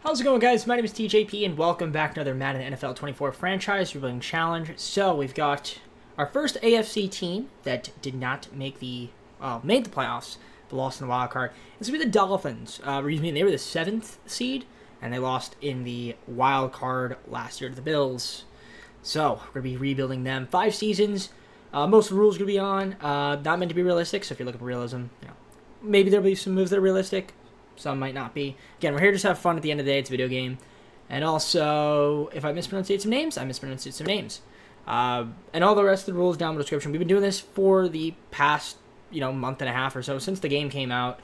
How's it going, guys? My name is TJP, and welcome back to another Madden NFL 24 franchise rebuilding challenge. So we've got our first AFC team that did not make made the playoffs, but lost in the wild card. This would be the Dolphins. They were the 7th seed, and they lost in the wild card last year to the Bills. So we're gonna be rebuilding them. 5 seasons. Most of the rules are gonna be on. Not meant to be realistic. So if you're looking for realism, maybe there'll be some moves that are realistic. Some might not be. Again, we're here just to have fun at the end of the day. It's a video game. And also, if I mispronunciate some names, I mispronunciate some names. And all the rest of the rules down in the description. We've been doing this for the past, month and a half or so since the game came out.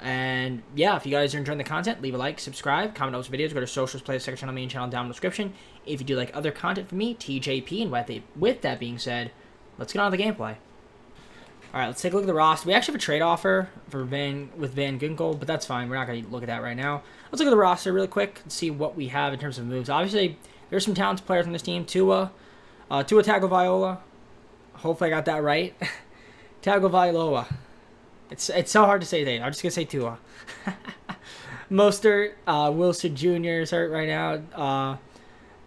And yeah, if you guys are enjoying the content, leave a like, subscribe, comment on those videos, go to socials, play the second channel, main channel down in the description. If you do like other content from me, TJP, and with that being said, let's get on to the gameplay. All right, let's take a look at the roster. We actually have a trade offer for Van Ginkel, but that's fine. We're not going to look at that right now. Let's look at the roster really quick and see what we have in terms of moves. Obviously, there's some talented players on this team. Tua Tagovailoa. Hopefully I got that right. Tagovailoa. It's so hard to say that. I'm just going to say Tua. Mostert. Wilson Jr. is hurt right now.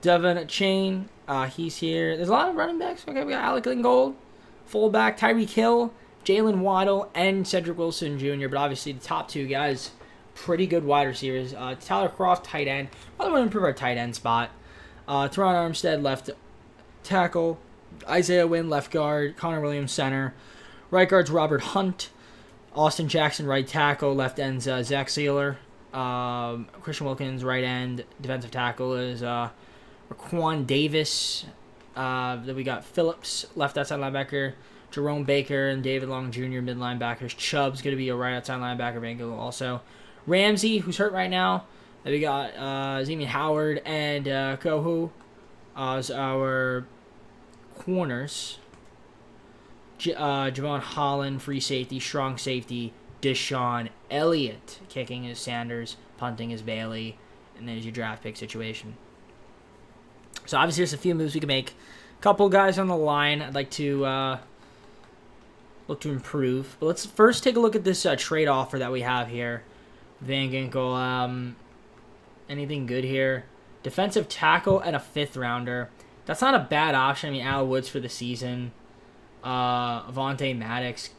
Devin Chain. He's here. There's a lot of running backs. Okay, we got Alec Ingold. Fullback, Tyreek Hill, Jalen Waddle, and Cedric Wilson Jr. But obviously the top 2 guys, pretty good wide receivers. Tyler Croft, tight end. Probably want to improve our tight end spot. Teron Armstead, left tackle. Isaiah Wynn, left guard. Connor Williams, center. Right guard's Robert Hunt. Austin Jackson, right tackle. Left end's Zach Sealer. Christian Wilkins, right end. Defensive tackle is Raquan Davis. Then we got Phillips, left outside linebacker, Jerome Baker, and David Long Jr., mid linebackers. Chubb's going to be a right outside linebacker, Van Gogh also. Ramsey, who's hurt right now. Then we got Xavier Howard and Kohu as our corners. Javon Holland, free safety, strong safety. Deshaun Elliott, kicking is Sanders, punting is Bailey, and there's your draft pick situation. So obviously there's a few moves we can make. A couple guys on the line I'd like to look to improve. But let's first take a look at this trade offer that we have here. Van Ginkel, anything good here? Defensive tackle and a 5th rounder. That's not a bad option. I mean, Al Woods for the season. Avonte Maddox.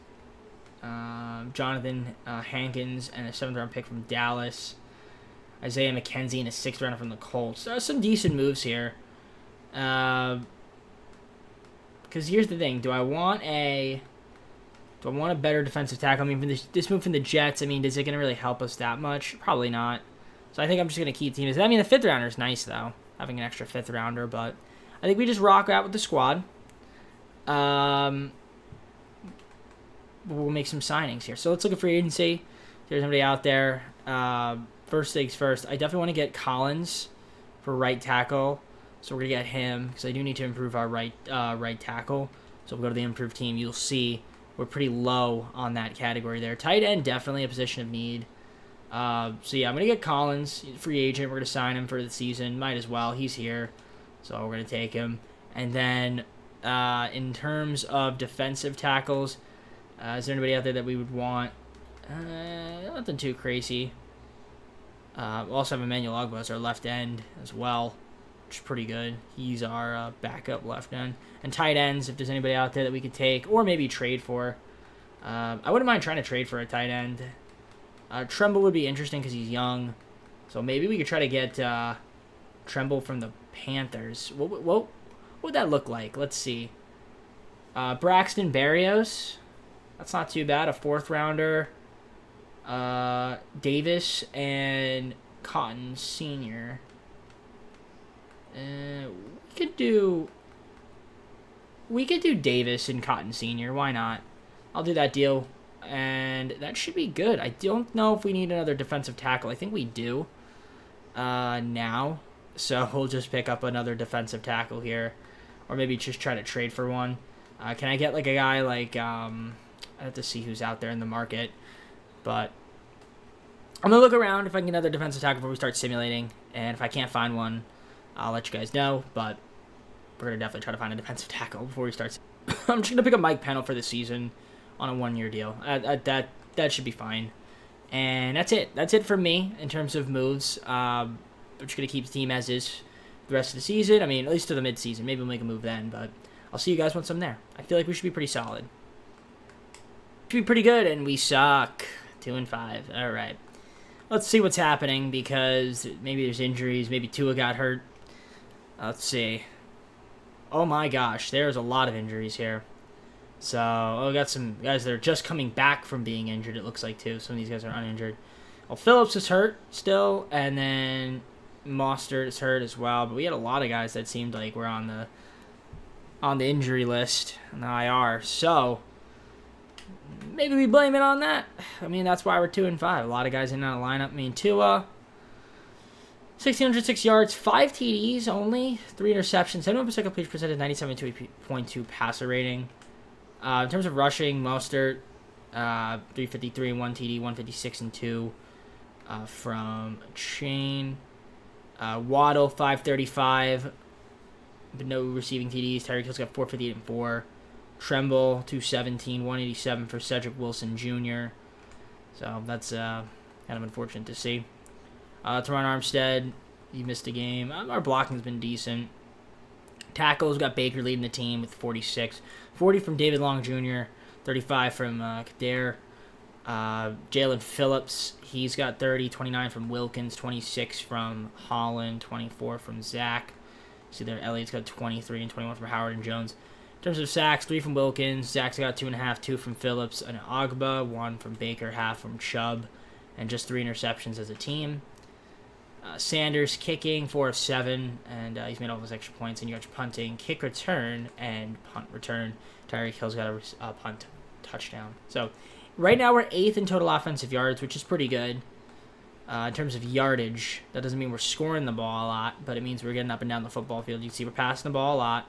Jonathan Hankins and a 7th round pick from Dallas. Isaiah McKenzie and a 6th rounder from the Colts. There are some decent moves here. Because here's the thing: do I want a better defensive tackle? I mean, this move from the Jets, I mean, is it going to really help us that much? Probably not. So I think I'm just going to keep teams. I mean, the 5th rounder is nice though, having an extra 5th rounder. But I think we just rock out with the squad. We'll make some signings here. So let's look at free agency. If there's somebody out there. First things first, I definitely want to get Collins for right tackle. So we're going to get him because I do need to improve our right tackle. So we'll go to the improved team. You'll see we're pretty low on that category there. Tight end, definitely a position of need. So yeah, I'm going to get Collins, free agent. We're going to sign him for the season. Might as well. He's here. So we're going to take him. And then in terms of defensive tackles, is there anybody out there that we would want? Nothing too crazy. We also have Emmanuel Ogbah as our left end as well, which is pretty good. He's our backup left end. And tight ends, if there's anybody out there that we could take or maybe trade for. I wouldn't mind trying to trade for a tight end. Tremble would be interesting because he's young. So maybe we could try to get Tremble from the Panthers. What would that look like? Let's see. Braxton Berrios. That's not too bad. A 4th rounder. Davis and Cotton Sr. We could do Davis and Cotton Sr. Why not? I'll do that deal, and that should be good. I don't know if we need another defensive tackle. I think we do now, so we'll just pick up another defensive tackle here, or maybe just try to trade for one. Can I get like a guy like I have to see who's out there in the market. But I'm going to look around if I can get another defensive tackle before we start simulating. And if I can't find one, I'll let you guys know. But we're going to definitely try to find a defensive tackle before we start. I'm just going to pick up Mike Pennell for the season on a 1-year deal. That should be fine. And that's it. That's it for me in terms of moves. we're just going to keep the team as is the rest of the season. I mean, at least to the midseason. Maybe we'll make a move then, but I'll see you guys once I'm there. I feel like we should be pretty solid. Should be pretty good, and we suck. 2-5. All right. Let's see what's happening, because maybe there's injuries. Maybe Tua got hurt. Let's see. Oh my gosh, there's a lot of injuries here. So, we got some guys that are just coming back from being injured, it looks like, too. Some of these guys are uninjured. Well, Phillips is hurt still, and then Mostert is hurt as well. But we had a lot of guys that seemed like were on the injury list, on the IR. So, maybe we blame it on that. I mean, that's why we're 2-5. A lot of guys in that lineup. I mean, Tua, 1,606 yards, 5 TDs only, 3 interceptions, 71% completion percentage, 97.2 passer rating. In terms of rushing, Mostert, 353 and 1 TD, 156 and 2 from Chain. Waddle, 535, but no receiving TDs. Tyreek Hill's got 458 and 4. Tremble, 217, 187 for Cedric Wilson Jr. So that's kind of unfortunate to see. Teron Armstead, he missed a game. Our blocking's been decent. Tackles, got Baker leading the team with 46. 40 from David Long Jr., 35 from Kader. Jalen Phillips, he's got 30, 29 from Wilkins, 26 from Holland, 24 from Zach. See there, Elliott's got 23 and 21 from Howard and Jones. In terms of sacks, 3 from Wilkins. Zach's got 2.5, 2 from Phillips and Ogba, 1 from Baker, half from Chubb, and just 3 interceptions as a team. Sanders kicking, 4 of 7, and he's made all those extra points. And you got your punting, kick return, and punt return. Tyreek Hill's got a punt touchdown. So right now we're 8th in total offensive yards, which is pretty good. In terms of yardage, that doesn't mean we're scoring the ball a lot, but it means we're getting up and down the football field. You can see we're passing the ball a lot.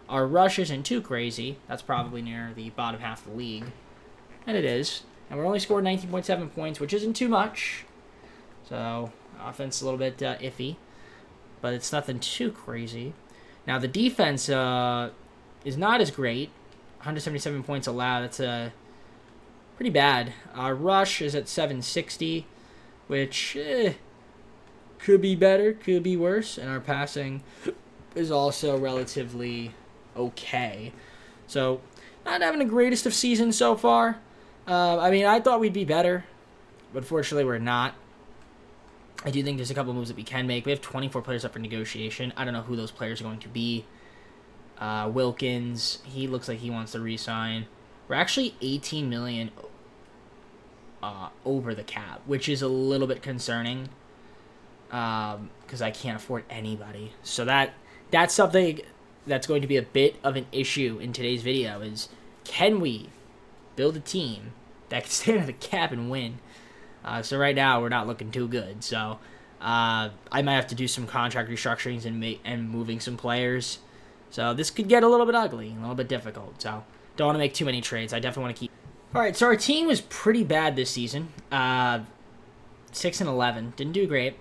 Our rush isn't too crazy. That's probably near the bottom half of the league. And it is. And we're only scored 19.7 points, which isn't too much. So offense is a little bit iffy, but it's nothing too crazy. Now the defense is not as great. 177 points allowed. That's pretty bad. Our rush is at 760, which could be better, could be worse. And our passing is also relatively okay. So not having the greatest of seasons so far. I mean, I thought we'd be better, but fortunately we're not. I do think there's a couple moves that we can make. We have 24 players up for negotiation. I don't know who those players are going to be. Wilkins, he looks like he wants to re-sign. We're actually $18 million over the cap, which is a little bit concerning because I can't afford anybody. So that's something that's going to be a bit of an issue in today's video is, can we build a team that can stand at the cap and win? So right now we're not looking too good. So I might have to do some contract restructurings and moving some players. So this could get a little bit ugly, a little bit difficult. So don't want to make too many trades. I definitely want to keep. All right, so our team was pretty bad this season. 6-11, didn't do great.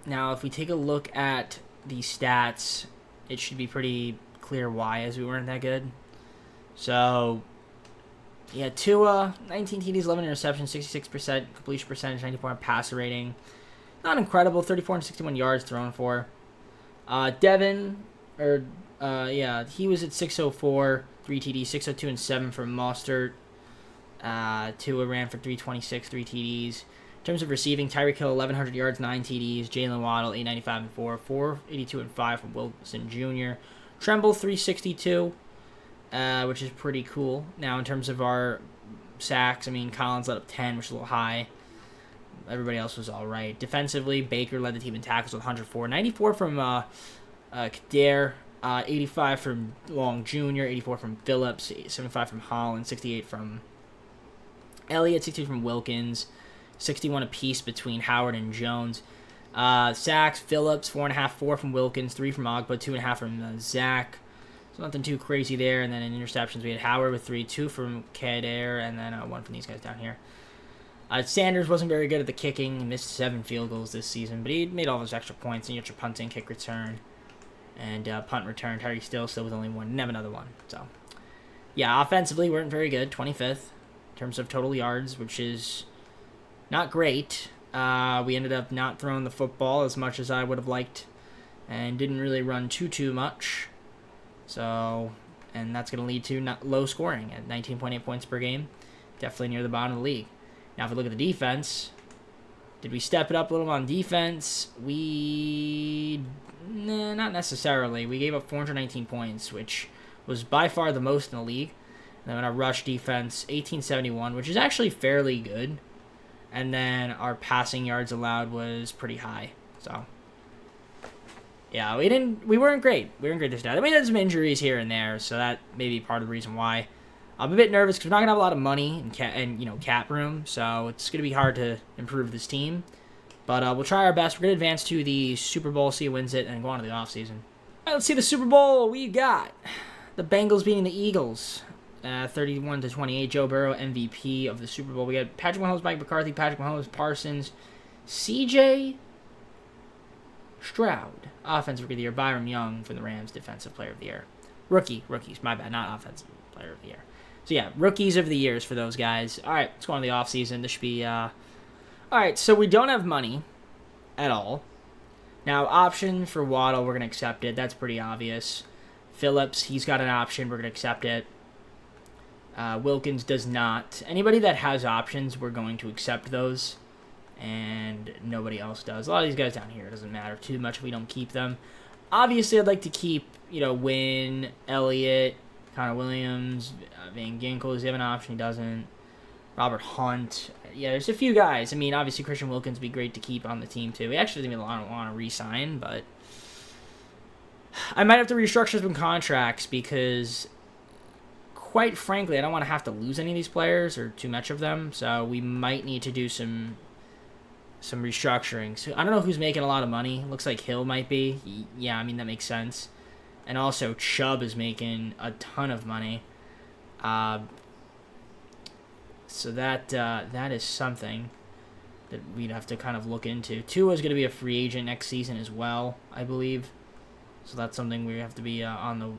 Now if we take a look at the stats, it should be pretty clear why, as we weren't that good. So yeah, Tua, 19 TDs, 11 interceptions, 66% completion percentage, 94 passer rating. Not incredible, 34 and 61 yards thrown for. Devin, he was at 604, 3 TDs, 602 and 7 from Mostert. Tua ran for 326, 3 TDs. In terms of receiving, Tyreek Hill, 1,100 yards, 9 TDs. Jalen Waddle, 895 and 4, 482 and 5 from Wilson Jr. Tremble, 362. Which is pretty cool. Now, in terms of our sacks, I mean, Collins let up 10, which is a little high. Everybody else was all right. Defensively, Baker led the team in tackles with 104. 94 from Kader, 85 from Long Jr., 84 from Phillips, 75 from Holland, 68 from Elliott, 62 from Wilkins, 61 apiece between Howard and Jones. Sacks, Phillips, 4.5, 4 from Wilkins, 3 from Ogba, 2.5 from Zach. So nothing too crazy there. And then in interceptions, we had Howard with 3, 2 from Kader, and then 1 from these guys down here. Sanders wasn't very good at the kicking. He missed 7 field goals this season, but he made all those extra points. And you got your punting, kick return, and punt return. Tyreek still with only 1. Didn't have another one. So, yeah, offensively, weren't very good. 25th in terms of total yards, which is not great. We ended up not throwing the football as much as I would have liked and didn't really run too much. So, and that's going to lead to low scoring at 19.8 points per game. Definitely near the bottom of the league. Now, if we look at the defense, did we step it up a little on defense? Not necessarily. We gave up 419 points, which was by far the most in the league. And then our rush defense, 1871, which is actually fairly good. And then our passing yards allowed was pretty high. So, yeah, we weren't great. We weren't great this day. We had some injuries here and there, so that may be part of the reason why. I'm a bit nervous because we're not gonna have a lot of money and cap room, so it's gonna be hard to improve this team. But we'll try our best. We're gonna advance to the Super Bowl, see who wins it, and go on to the offseason. All right, let's see the Super Bowl. We got the Bengals beating the Eagles, 31-28. Joe Burrow MVP of the Super Bowl. We got Patrick Mahomes, Mike McCarthy, Patrick Mahomes, Parsons, C.J. Stroud, Offensive Rookie of the Year. Byron Young from the Rams, Defensive Player of the Year. Rookies, my bad, not Offensive Player of the Year. So, yeah, Rookies of the Years for those guys. All right, let's go on to the offseason. This should be, all right, so we don't have money at all. Now, option for Waddle, we're going to accept it. That's pretty obvious. Phillips, he's got an option. We're going to accept it. Wilkins does not. Anybody that has options, we're going to accept those. And nobody else does. A lot of these guys down here, it doesn't matter too much if we don't keep them. Obviously, I'd like to keep, Wynn, Elliott, Connor Williams, Van Ginkel. Does he have an option? He doesn't. Robert Hunt. Yeah, there's a few guys. I mean, obviously, Christian Wilkins would be great to keep on the team, too. We actually don't want to re-sign, but I might have to restructure some contracts because, quite frankly, I don't want to have to lose any of these players or too much of them, so we might need to do some restructuring. So I don't know who's making a lot of money. Looks like Hill might be. Yeah, I mean, that makes sense. And also, Chubb is making a ton of money. So that is something that we'd have to kind of look into. Tua is going to be a free agent next season as well, I believe. So that's something we have to be on the,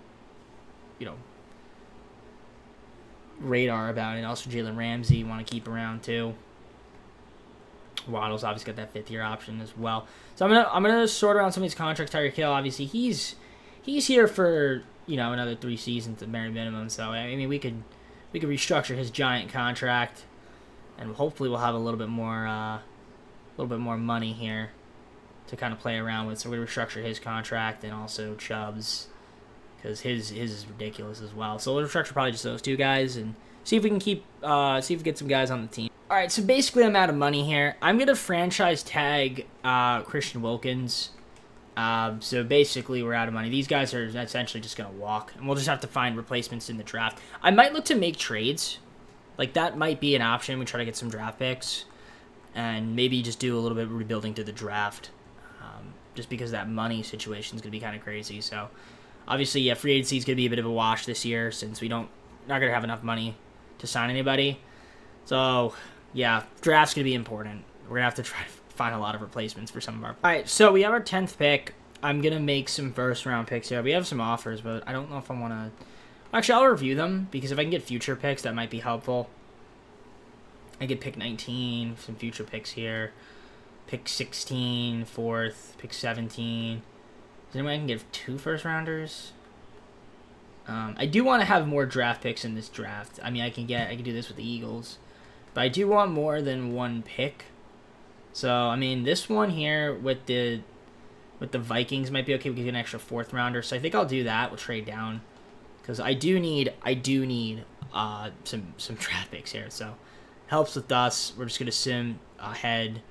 radar about. And also Jalen Ramsey you want to keep around too. Waddle's obviously got that fifth-year option as well. So I'm gonna sort around some of these contracts. Tyreek Hill, obviously, he's here for another 3 seasons at bare minimum. So I mean, we could restructure his giant contract, and hopefully we'll have a little bit more money here to kind of play around with. So we're gonna restructure his contract and also Chubb's, because his is ridiculous as well. So we'll restructure probably just those 2 guys and see if we can see if we get some guys on the team. All right, so basically I'm out of money here. I'm going to franchise tag Christian Wilkins. So basically we're out of money. These guys are essentially just going to walk, and we'll just have to find replacements in the draft. I might look to make trades. Like, that might be an option. We try to get some draft picks and maybe just do a little bit of rebuilding to the draft, just because that money situation is going to be kind of crazy. So obviously, yeah, free agency is going to be a bit of a wash this year since not going to have enough money to sign anybody. So yeah, draft's going to be important. We're going to have to try to find a lot of replacements for some of our... All right, so we have our 10th pick. I'm going to make some first-round picks here. We have some offers, but I don't know if I want to... Actually, I'll review them, because if I can get future picks, that might be helpful. I get pick 19, some future picks here. Pick 16, 4th, pick 17. Is there any way I can get 2 first-rounders? I do want to have more draft picks in this draft. I mean, I can do this with the Eagles. But I do want more than 1 pick. So, I mean, this one here with the Vikings might be okay. We can get an extra 4th rounder. So I think I'll do that. We'll trade down. Because I do need some draft picks here. So, helps with us. We're just going to sim ahead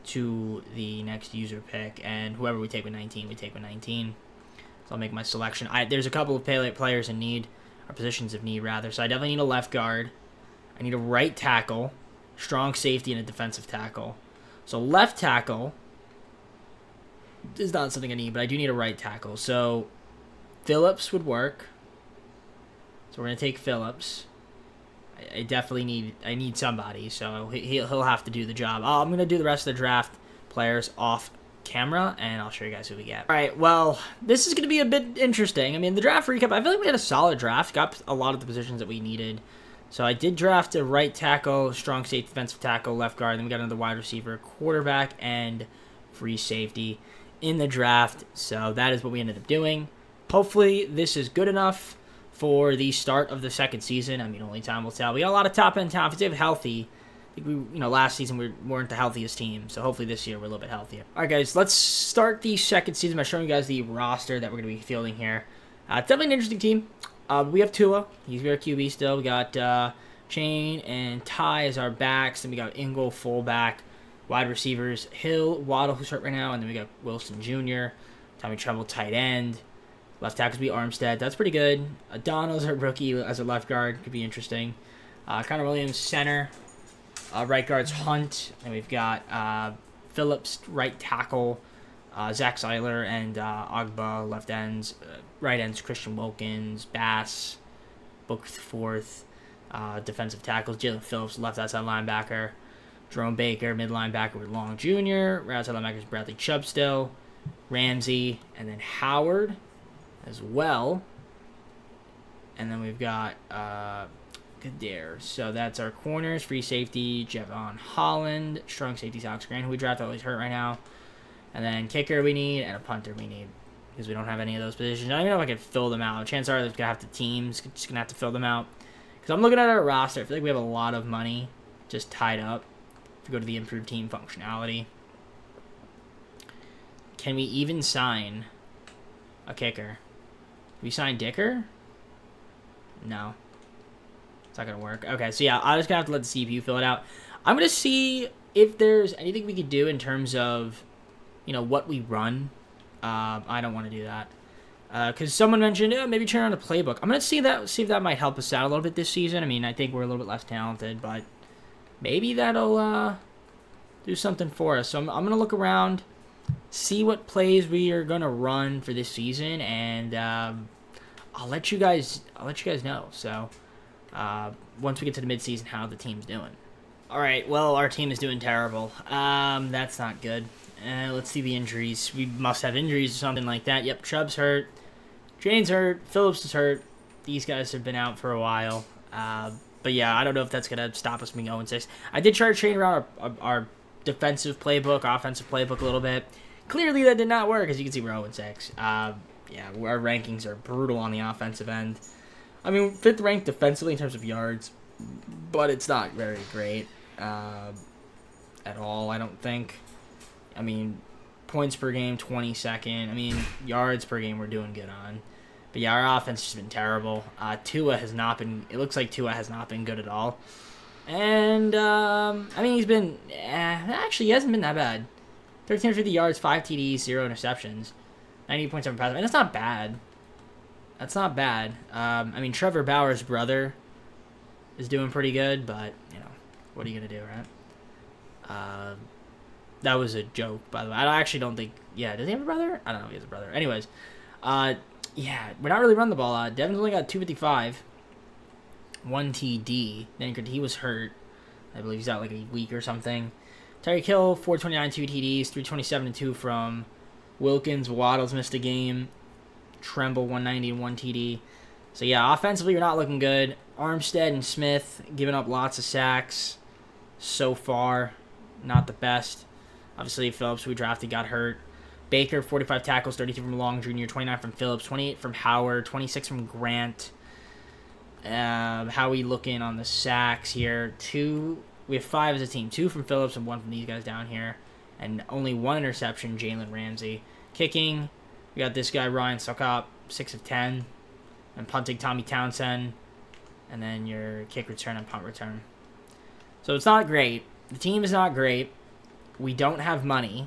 to the next user pick. And whoever we take with 19, we take with 19. So I'll make my selection. There's a couple of players in need. Or positions of need, rather. So I definitely need a left guard. I need a right tackle, strong safety, and a defensive tackle. So left tackle is not something I need, but I do need a right tackle. So Phillips would work. So we're going to take Phillips. I definitely need somebody, so he'll have to do the job. I'm going to do the rest of the draft players off camera, and I'll show you guys who we get. All right, well, this is going to be a bit interesting. I mean, the draft recap, I feel like we had a solid draft. Got a lot of the positions that we needed. So I did draft a right tackle, strong safety, defensive tackle, left guard. Then we got another wide receiver, quarterback, and free safety in the draft. So that is what we ended up doing. Hopefully this is good enough for the start of the second season. I mean, only time will tell. We got a lot of top-end talent. If they have healthy, I think last season we weren't the healthiest team. So hopefully this year we're a little bit healthier. All right, guys, let's start the second season by showing you guys the roster that we're going to be fielding here. It's definitely an interesting team. We have Tua. He's our QB still. We got Chain and Ty as our backs. Then we got Ingle, fullback. Wide receivers, Hill, Waddle, who's hurt right now. And then we got Wilson Jr., Tommy Tremble, tight end. Left tackles be Armstead. That's pretty good. Donald's our rookie as a left guard. Could be interesting. Connor Williams, center. Right guard's Hunt. And we've got Phillips, right tackle. Zach Seiler and Ogba, left ends. Right ends, Christian Wilkins, Bass, Book fourth. Defensive tackles, Jalen Phillips, left outside linebacker. Jerome Baker, mid linebacker with Long Jr. Right outside linebacker is Bradley Chubb still. Ramsey, and then Howard as well. And then we've got Kadir. So that's our corners. Free safety, Javon Holland. Strong safety, Alex Grant, who we drafted. He's hurt right now. And then kicker we need, and a punter we need. Because we don't have any of those positions. I don't even know if I can fill them out. Chances are they're going to have the teams. Just going to have to fill them out. Because I'm looking at our roster. I feel like we have a lot of money just tied up. If we go to the improved team functionality. Can we even sign a kicker? Can we sign Dicker? No. It's not going to work. Okay, so yeah, I'm just going to have to let the CPU fill it out. I'm going to see if there's anything we could do in terms of, what we run. I don't want to do that. Because someone mentioned, maybe turn on a playbook. I'm going to see if that might help us out a little bit this season. I mean, I think we're a little bit less talented, but maybe that'll do something for us. So I'm going to look around, see what plays we are going to run for this season, and I'll let you guys know. So once we get to the midseason, how the team's doing. All right, well, our team is doing terrible. That's not good. Let's see the injuries. We must have injuries or something like that. Yep, Chubb's hurt. Jane's hurt. Phillips is hurt. These guys have been out for a while. But yeah, I don't know if that's going to stop us from being 0-6. I did try to train around our defensive playbook, offensive playbook a little bit. Clearly that did not work. As you can see, we're 0-6. Yeah, our rankings are brutal on the offensive end. I mean, 5th ranked defensively in terms of yards, but it's not very great at all, I don't think. I mean, points per game, 22nd. I mean, yards per game we're doing good on. But yeah, our offense has been terrible. Tua has not been... It looks like Tua has not been good at all. And, I mean, he's been... actually, he hasn't been that bad. 1,350 yards, 5 TDs, 0 interceptions. 90.7 passes. And that's not bad. That's not bad. I mean, Trevor Bauer's brother is doing pretty good, but, what are you going to do, right? That was a joke, by the way. I actually don't think... Yeah, does he have a brother? I don't know if he has a brother. Anyways, yeah, we're not really running the ball. Devin's only got 255. 1 TD. Then he was hurt. I believe he's out like a week or something. Tyreek Hill, 429, 2 TDs. 327 and 2 from Wilkins. Waddles missed a game. Tremble, 190 and 1 TD. So yeah, offensively, we're not looking good. Armstead and Smith giving up lots of sacks so far. Not the best. Obviously, Phillips, who we drafted, got hurt. Baker, 45 tackles, 32 from Long Jr., 29 from Phillips, 28 from Howard, 26 from Grant. How we looking on the sacks here? We have 5 as a team. 2 from Phillips and 1 from these guys down here. And only 1 interception, Jalen Ramsey. Kicking, we got this guy, Ryan Sokop, 6 of 10. And punting, Tommy Townsend. And then your kick return and punt return. So it's not great. The team is not great. We don't have money.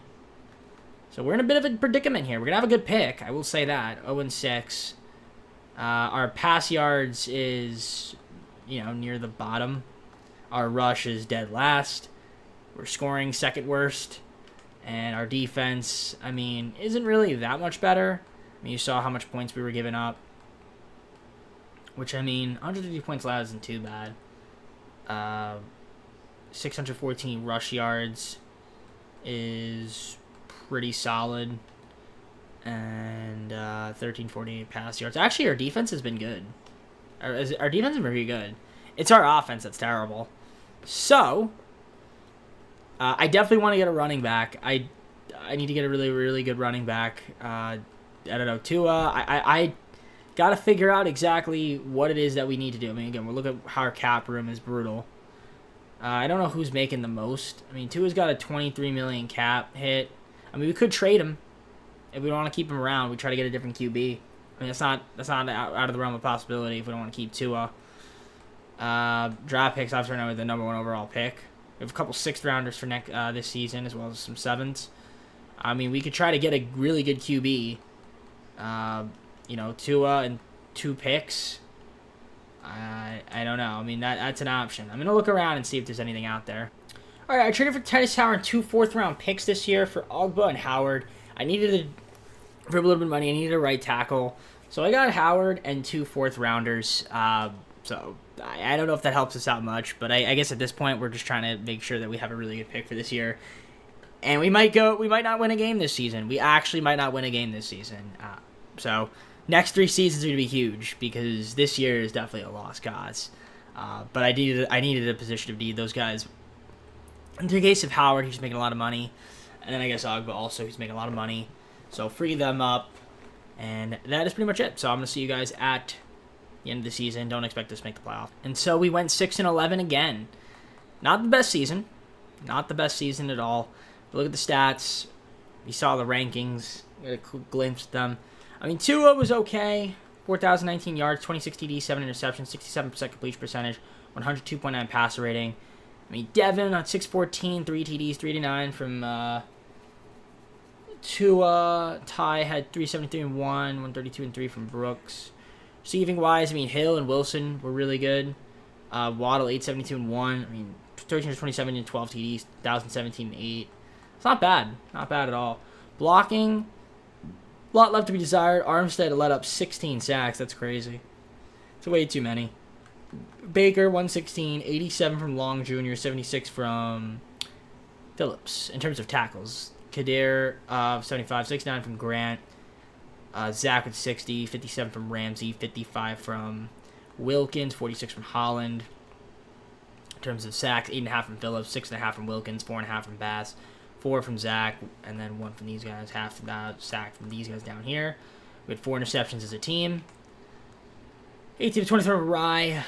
So we're in a bit of a predicament here. We're going to have a good pick. I will say that. 0-6. Our pass yards is, near the bottom. Our rush is dead last. We're scoring second worst. And our defense, isn't really that much better. You saw how much points we were giving up. Which, 150 points allowed isn't too bad. 614 rush yards is pretty solid. And 1348 pass yards. Actually, our defense has been good. Our defense has been pretty good. It's our offense that's terrible. So, I definitely want to get a running back. I need to get a really, really good running back. I don't know, Tua. I got to figure out exactly what it is that we need to do. I mean, again, we're looking at how our cap room is brutal. I don't know who's making the most. I mean, Tua's got a $23 million cap hit. I mean, we could trade him if we don't want to keep him around. We try to get a different QB. I mean, that's not out of the realm of possibility if we don't want to keep Tua. Draft picks, obviously, right now with the number 1 overall pick. We have a couple 6th rounders for this season, as well as some 7s. I mean, we could try to get a really good QB. Tua and 2 picks. I don't know. I mean, that's an option. I'm going to look around and see if there's anything out there. All right, I traded for Titus Howard and 2 4th-round picks this year for Ogba and Howard. For a little bit of money, I needed a right tackle. So I got Howard and 2 4th-rounders. So I don't know if that helps us out much, but I guess at this point we're just trying to make sure that we have a really good pick for this year. And we might not win a game this season. We actually might not win a game this season. So next 3 seasons are going to be huge because this year is definitely a lost cause. But I needed a position of need. Those guys, in the case of Howard, he's making a lot of money. And then I guess Ogba also, he's making a lot of money. So free them up. And that is pretty much it. So I'm going to see you guys at the end of the season. Don't expect us to make the playoff. And so we went 6-11 again. Not the best season. Not the best season at all. But look at the stats. You saw the rankings. We had a glimpse at them. I mean, Tua was okay. 4,019 yards, 26 TDs, 7 interceptions, 67% completion percentage, 102.9 passer rating. I mean, Devin on 614, 3 TDs, 389 from Tua. Ty had 373 and 1, 132 and 3 from Brooks. Receiving wise, I mean, Hill and Wilson were really good. Waddle 872 and 1. I mean, 1327 and 12 TDs, 1,017 and 8. It's not bad. Not bad at all. Blocking, a lot left to be desired. Armstead let up 16 sacks. That's crazy. It's way too many. Baker 116, 87 from Long Jr., 76 from Phillips in terms of tackles. Kadir 75, 69 from Grant. Zach with 60, 57 from Ramsey, 55 from Wilkins, 46 from Holland. In terms of sacks, 8.5 from Phillips, 6.5 from Wilkins, 4.5 from Bass, 4 from Zach, and then 1 from these guys, half sack from these guys down here. We had 4 interceptions as a team. 18 to 23 from Rye,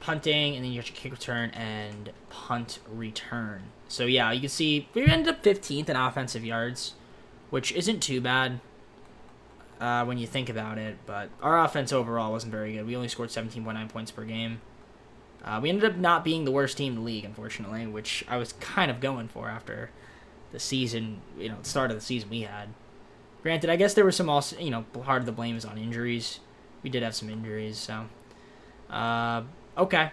punting, and then you got your kick return and punt return. So yeah, you can see we ended up 15th in offensive yards, which isn't too bad when you think about it. But our offense overall wasn't very good. We only scored 17.9 points per game. We ended up not being the worst team in the league, unfortunately, which I was kind of going for after the season, the start of the season we had. Granted, I guess there was some also, part of the blame is on injuries. We did have some injuries, so. Okay.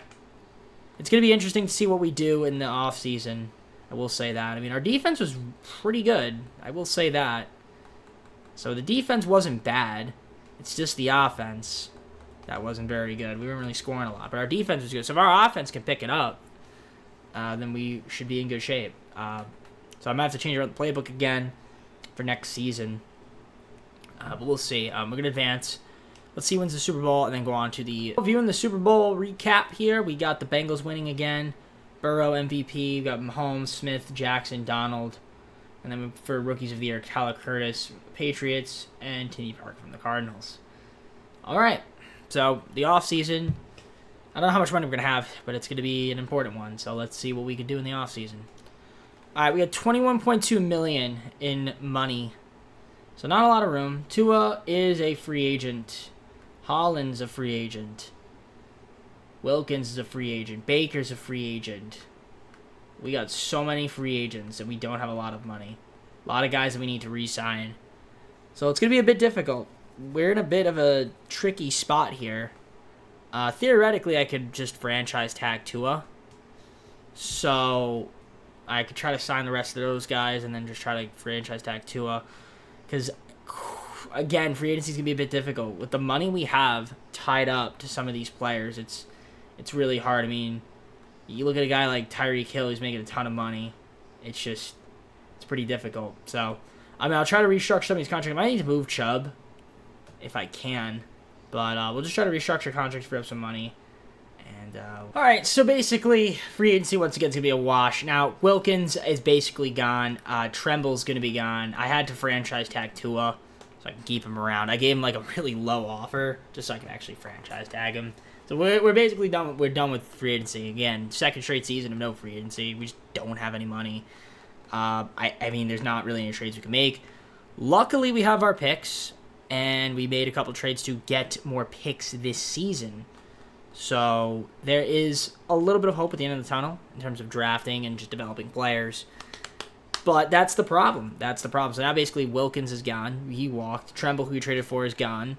It's going to be interesting to see what we do in the offseason. I will say that. I mean, our defense was pretty good. I will say that. So the defense wasn't bad. It's just the offense that wasn't very good. We weren't really scoring a lot, but our defense was good. So if our offense can pick it up, then we should be in good shape. So I might have to change around the playbook again for next season. But we'll see. We're going to advance. Let's see who wins the Super Bowl and then go on to the viewing the Super Bowl recap here. We got the Bengals winning again. Burrow MVP. We got Mahomes, Smith, Jackson, Donald. And then for Rookies of the Year, Calla Curtis, Patriots, and Tennessee Park from the Cardinals. All right. So the offseason, I don't know how much money we're going to have, but it's going to be an important one. So let's see what we can do in the offseason. All right, we had $21.2 million in money. So not a lot of room. Tua is a free agent. Holland's a free agent. Wilkins is a free agent. Baker's a free agent. We got so many free agents and we don't have a lot of money. A lot of guys that we need to re-sign. So it's going to be a bit difficult. We're in a bit of a tricky spot here. Theoretically, I could just franchise tag Tua. So I could try to sign the rest of those guys and then just try to franchise tag Tua. Because, again, free agency is going to be a bit difficult. With the money we have tied up to some of these players, it's really hard. I mean, you look at a guy like Tyreek Hill who's making a ton of money. It's pretty difficult. So, I mean, I'll try to restructure some of these contracts. I might need to move Chubb if I can. But we'll just try to restructure contracts, free up some money. And All right, so basically, free agency once again is going to be a wash. Now, Wilkins is basically gone. Tremble's going to be gone. I had to franchise tag Tua so I can keep him around. I gave him like a really low offer just so I can actually franchise tag him. So we're basically done. We're done with free agency. Again, second straight season of no free agency. We just don't have any money. I mean, there's not really any trades we can make. Luckily, we have our picks, and we made a couple trades to get more picks this season. So there is a little bit of hope at the end of the tunnel in terms of drafting and just developing players. But that's the problem. That's the problem. So now basically Wilkins is gone. He walked. Tremble, who we traded for, is gone.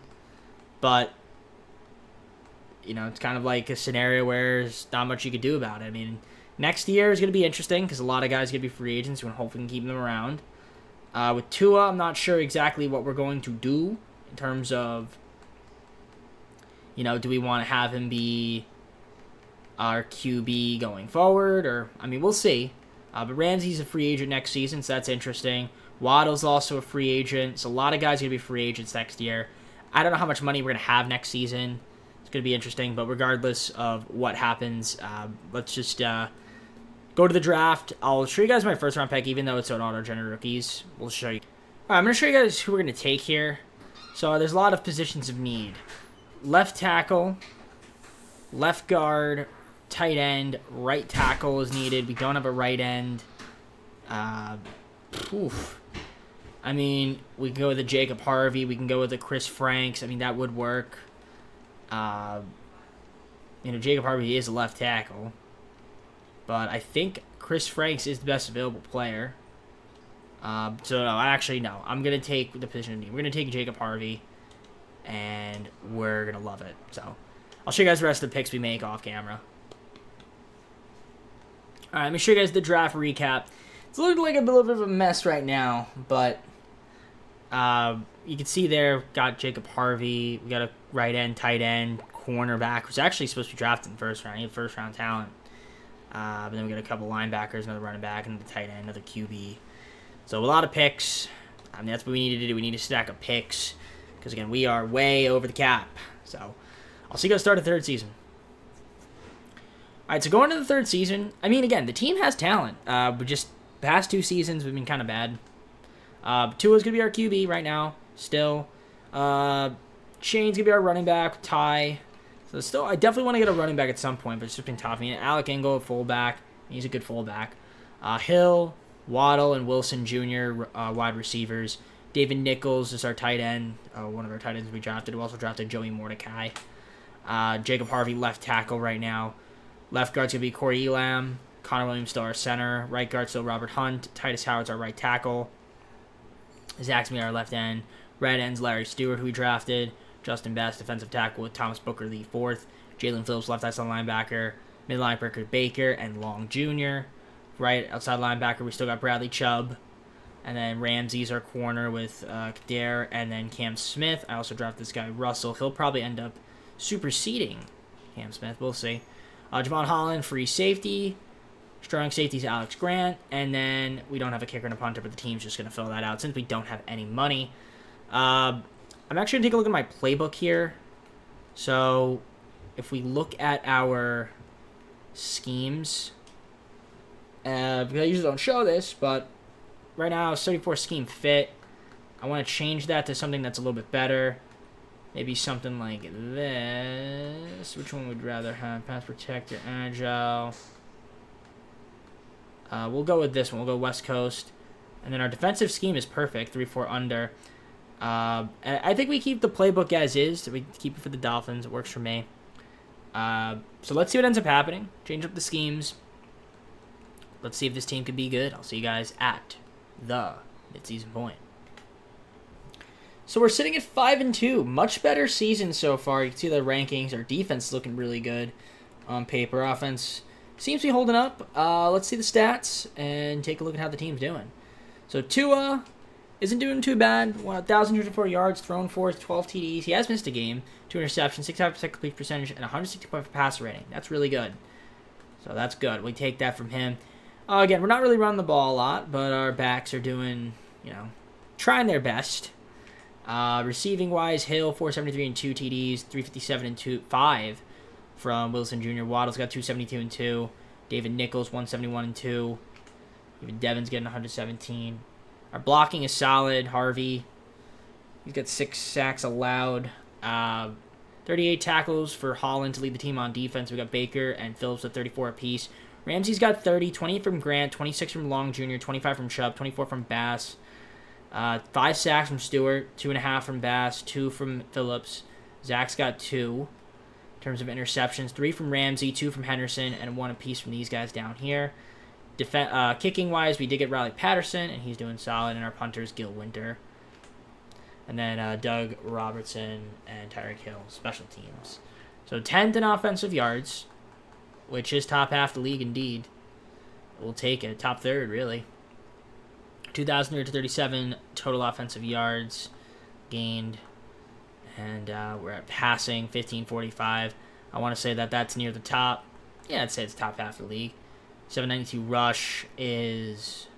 But, you know, it's kind of like a scenario where there's not much you could do about it. I mean, next year is going to be interesting because a lot of guys are going to be free agents. We're hoping to keep them around. With Tua, I'm not sure exactly what we're going to do in terms of, you know, do we want to have him be our QB going forward? Or, I mean, we'll see. But Ramsey's a free agent next season, so that's interesting. Waddle's also a free agent. So a lot of guys are going to be free agents next year. I don't know how much money we're going to have next season. It's going to be interesting. But regardless of what happens, let's just go to the draft. I'll show you guys my first round pick, even though it's an auto-generated rookies. We'll show you. All right, I'm going to show you guys who we're going to take here. So there's a lot of positions of need. Left tackle, left guard, tight end, right tackle is needed. We don't have a right end. I mean, we can go with a Jacob Harvey. We can go with a Chris Franks. I mean, that would work. You know, Jacob Harvey is a left tackle. But I think Chris Franks is the best available player. So, no, actually, no. I'm going to take the position of need. We're going to take Jacob Harvey. And we're going to love it. So, I'll show you guys the rest of the picks we make off camera. Alright, let me show you guys the draft recap. It's looking like a little bit of a mess right now. But, you can see there, got Jacob Harvey. We got a right end, tight end, cornerback, who's actually supposed to be drafted in the first round. He had first round talent. But then we got a couple linebackers, another running back, another tight end, another QB. So, a lot of picks. I mean, that's what we need to do. We need to stack up picks. Because, again, we are way over the cap. So, I'll see you guys start the third season. All right, so going to the third season, I mean, again, the team has talent. But just past two seasons, we've been kind of bad. Tua's going to be our QB right now, still. Shane's going to be our running back, Ty. So, still, I definitely want to get a running back at some point, but it's just been tough. I mean, Alec Engel, fullback. He's a good fullback. Hill, Waddle, and Wilson Jr., wide receivers. David Nichols is our tight end, one of our tight ends we drafted. We also drafted Joey Mordecai. Jacob Harvey, left tackle right now. Left guard's going to be Corey Elam. Connor Williams still our center. Right guard still Robert Hunt. Titus Howard's our right tackle. Zach's going to be our left end. Right end's Larry Stewart, who we drafted. Justin Best, defensive tackle with Thomas Booker, the fourth. Jalen Phillips, left outside linebacker. Mid linebacker Baker and Long Jr. Right outside linebacker, we still got Bradley Chubb. And then Ramsey's our corner with Kader, and then Cam Smith. I also dropped this guy, Russell. He'll probably end up superseding Cam Smith. We'll see. Javon Holland, free safety. Strong safety's Alex Grant. And then we don't have a kicker and a punter, but the team's just going to fill that out since we don't have any money. I'm actually going to take a look at my playbook here. So if we look at our schemes, because I usually don't show this, but right now, 34 scheme fit. I want to change that to something that's a little bit better. Maybe something like this. Which one would you rather have? Pass protector, agile. We'll go with this one. We'll go West Coast. And then our defensive scheme is perfect. 3-4 under. I think we keep the playbook as is. So we keep it for the Dolphins. It works for me. So let's see what ends up happening. Change up the schemes. Let's see if this team can be good. I'll see you guys at the midseason point. So we're sitting at 5-2. Much better season so far. You can see the rankings. Our defense is looking really good on paper. Offense seems to be holding up. Let's see the stats and take a look at how the team's doing. So Tua isn't doing too bad. 1,204 yards thrown for, 12 TDs. He has missed a game. 2 interceptions, 65% complete percentage, and 160.5 passer rating. That's really good. So that's good. We take that from him. Again, we're not really running the ball a lot, but our backs are doing, trying their best. Receiving wise, Hill 473 and 2 TDs, 357 and 5 from Wilson Jr. Waddle's got 272 and 2. David Nichols 171 and 2. Even Devin's getting 117. Our blocking is solid. Harvey, he's got 6 sacks allowed. 38 tackles for Holland to lead the team on defense. We got Baker and Phillips with 34 apiece. Ramsey's got 30, 20 from Grant, 26 from Long Jr., 25 from Chubb, 24 from Bass. 5 sacks from Stewart, 2.5 from Bass, 2 from Phillips. Zach's got 2 in terms of interceptions. 3 from Ramsey, 2 from Henderson, and 1 apiece from these guys down here. Kicking-wise, we did get Riley Patterson, and he's doing solid. And our punters, Gil Winter. And then Doug Robertson and Tyreek Hill, special teams. So 10th in offensive yards, which is top half the league indeed. We'll take it. Top third, really. 2,337 total offensive yards gained. And we're at passing, 1,545. I want to say that that's near the top. Yeah, I'd say it's top half of the league. 792 rush is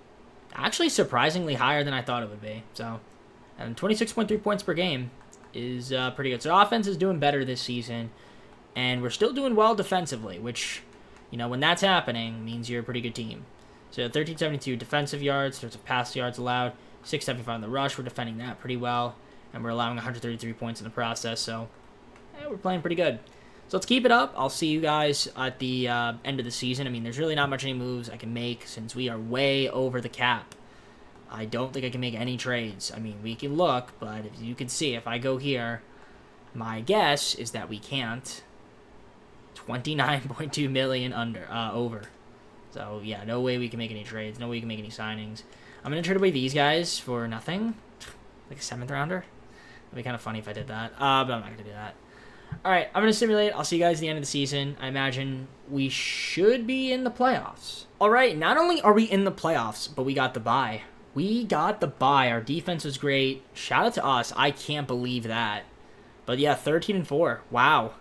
actually surprisingly higher than I thought it would be. So, and 26.3 points per game is pretty good. So offense is doing better this season. And we're still doing well defensively, which, you know, when that's happening, means you're a pretty good team. So 1372 defensive yards, in terms of pass yards allowed, 675 in the rush. We're defending that pretty well. And we're allowing 133 points in the process. So we're playing pretty good. So let's keep it up. I'll see you guys at the end of the season. I mean, there's really not much any moves I can make since we are way over the cap. I don't think I can make any trades. I mean, we can look, but if you can see, if I go here, my guess is that we can't. 29.2 million over. So yeah, no way we can make any trades. No way we can make any signings. I'm gonna trade away these guys for nothing, like a 7th rounder. That'd be kind of funny if I did that. But I'm not gonna do that. All right, I'm gonna simulate. I'll see you guys at the end of the season. I imagine we should be in the playoffs. All right, not only are we in the playoffs, but we got the bye. We got the bye. Our defense was great. Shout out to us. I can't believe that. But yeah, 13-4. Wow.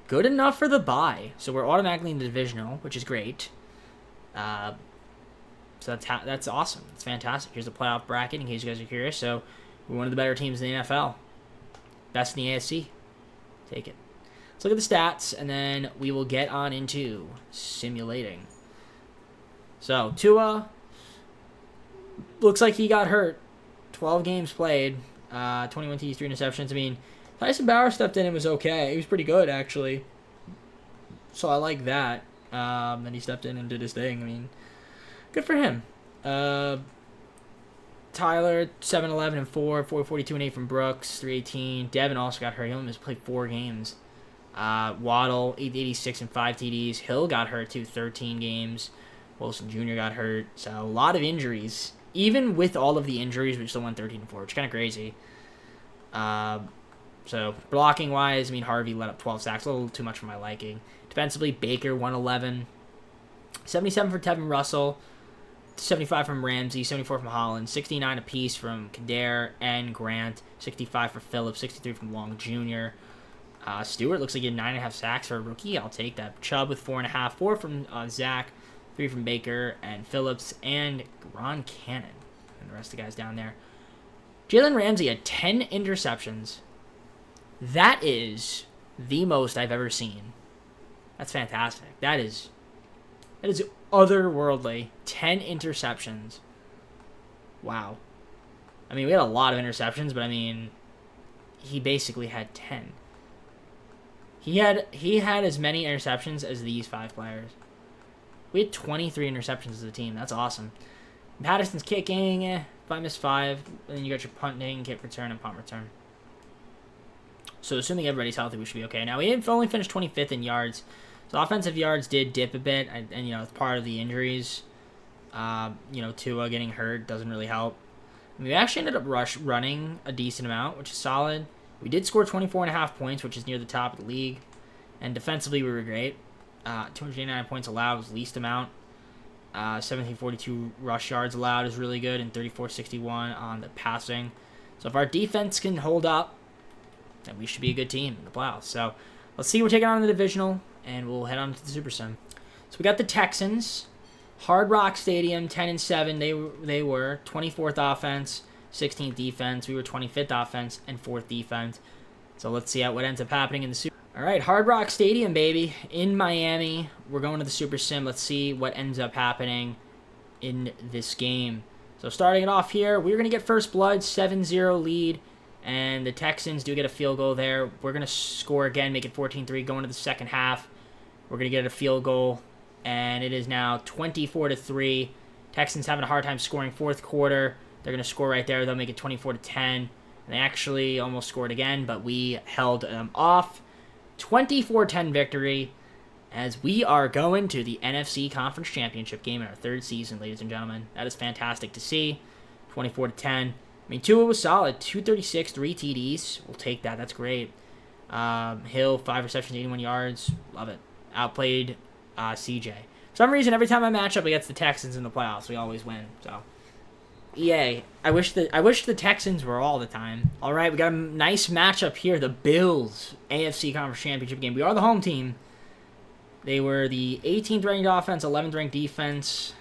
Good enough for the bye. So we're automatically in the divisional, which is great. So that's awesome. It's fantastic. Here's the playoff bracket in case you guys are curious. So we're one of the better teams in the NFL. Best in the AFC. Take it. Let's look at the stats, and then we will get on into simulating. So Tua looks like he got hurt. 12 games played. 21 TDs, 3 interceptions. I mean, Tyson Bauer stepped in and was okay. He was pretty good, actually. So I like that. Then he stepped in and did his thing. I mean, good for him. Tyler, 7-11 and 4, 442 and 8 from Brooks, 318. Devin also got hurt. He only played 4 games. Waddle, 886 and 5 TDs. Hill got hurt too, 13 games. Wilson Jr. got hurt. So a lot of injuries. Even with all of the injuries, we still won 13-4, which is kind of crazy. So blocking wise, I mean, Harvey let up 12 sacks, a little too much for my liking. Defensively, Baker 111, 77 for Tevin Russell, 75 from Ramsey, 74 from Holland, 69 apiece from Kader and Grant, 65 for Phillips, 63 from Long Jr. Stewart looks like he had 9.5 sacks for a rookie. I'll take that. Chubb with 4.5, 4 from Zach, 3 from Baker and Phillips, and Ron Cannon, and the rest of the guys down there. Jalen Ramsey had 10 interceptions. That is the most I've ever seen. That's fantastic. That is otherworldly. 10 interceptions. Wow. I mean, we had a lot of interceptions, but I mean, he basically had 10. He had as many interceptions as these 5 players. We had 23 interceptions as a team. That's awesome. Patterson's kicking. If I miss 5, then you got your punting, kick return, and punt return. So assuming everybody's healthy, we should be okay. Now, we only finished 25th in yards. So offensive yards did dip a bit, and you know, it's part of the injuries. You know, Tua getting hurt doesn't really help. I mean, we actually ended up running a decent amount, which is solid. We did score 24.5 points, which is near the top of the league. And defensively, we were great. 289 points allowed was least amount. 1742 rush yards allowed is really good, and 3461 on the passing. So if our defense can hold up, then we should be a good team in the playoffs. So let's see, we're taking on the divisional, and we'll head on to the Super Sim. So we got the Texans, Hard Rock Stadium, 10-7. They were 24th offense, 16th defense. We were 25th offense and 4th defense. So let's see what ends up happening in the Super. All right, Hard Rock Stadium, baby, in Miami. We're going to the Super Sim. Let's see what ends up happening in this game. So starting it off here, we're going to get first blood, 7-0 lead, and the Texans do get a field goal there. We're going to score again, make it 14-3, going to the second half. We're going to get a field goal, and it is now 24-3. Texans having a hard time scoring fourth quarter. They're going to score right there. They'll make it 24-10. And they actually almost scored again, but we held them off. 24-10 victory as we are going to the NFC Conference Championship game in our third season, ladies and gentlemen. That is fantastic to see. 24-10. I mean, Tua was solid. 236, 3 TDs. We'll take that. That's great. Hill, 5 receptions, 81 yards. Love it. Outplayed CJ. For some reason, every time I match up against the Texans in the playoffs, we always win. So, EA. I wish the Texans were all the time. All right, we got a nice matchup here. The Bills, AFC Conference Championship game. We are the home team. They were the 18th ranked offense, 11th ranked defense.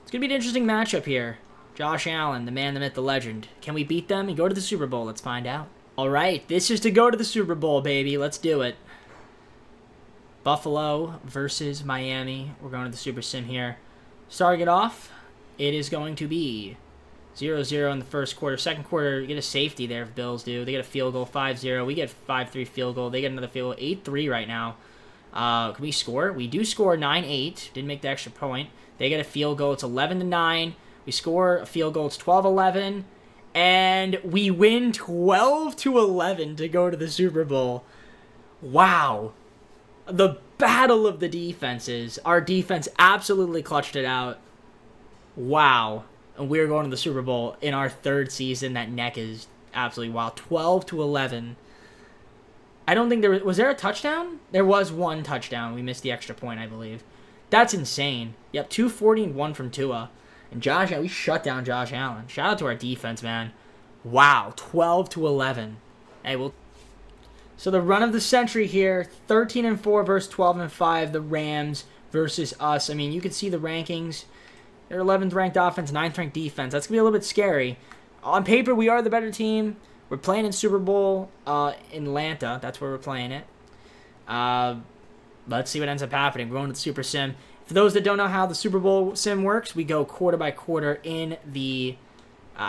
It's going to be an interesting matchup here. Josh Allen, the man, the myth, the legend. Can we beat them and go to the Super Bowl? Let's find out. All right, this is to go to the Super Bowl, baby. Let's do it. Buffalo versus Miami. We're going to the Super Sim here. Starting it off, it is going to be 0-0 in the first quarter. Second quarter, you get a safety there if Bills do. They get a field goal, 5-0. We get 5-3 field goal. They get another field goal, 8-3 right now. Can we score? We do score 9-8. Didn't make the extra point. They get a field goal. It's 11-9. We score a field goal. It's 12-11. And we win 12-11 to go to the Super Bowl. Wow. The battle of the defenses. Our defense absolutely clutched it out. Wow. And we're going to the Super Bowl in our third season. That neck is absolutely wild. 12-11. I don't think was there a touchdown? There was one touchdown. We missed the extra point, I believe. That's insane. Yep, 240 and 1 from Tua. And we shut down Josh Allen. Shout out to our defense, man. Wow, 12-11. Hey, so the run of the century here, 13-4 versus 12-5, the Rams versus us. I mean, you can see the rankings. They're 11th ranked offense, 9th ranked defense. That's going to be a little bit scary. On paper, we are the better team. We're playing in Super Bowl in Atlanta. That's where we're playing it. Let's see what ends up happening. We're going to the Super Sim. For those that don't know how the Super Bowl Sim works, we go quarter by quarter in the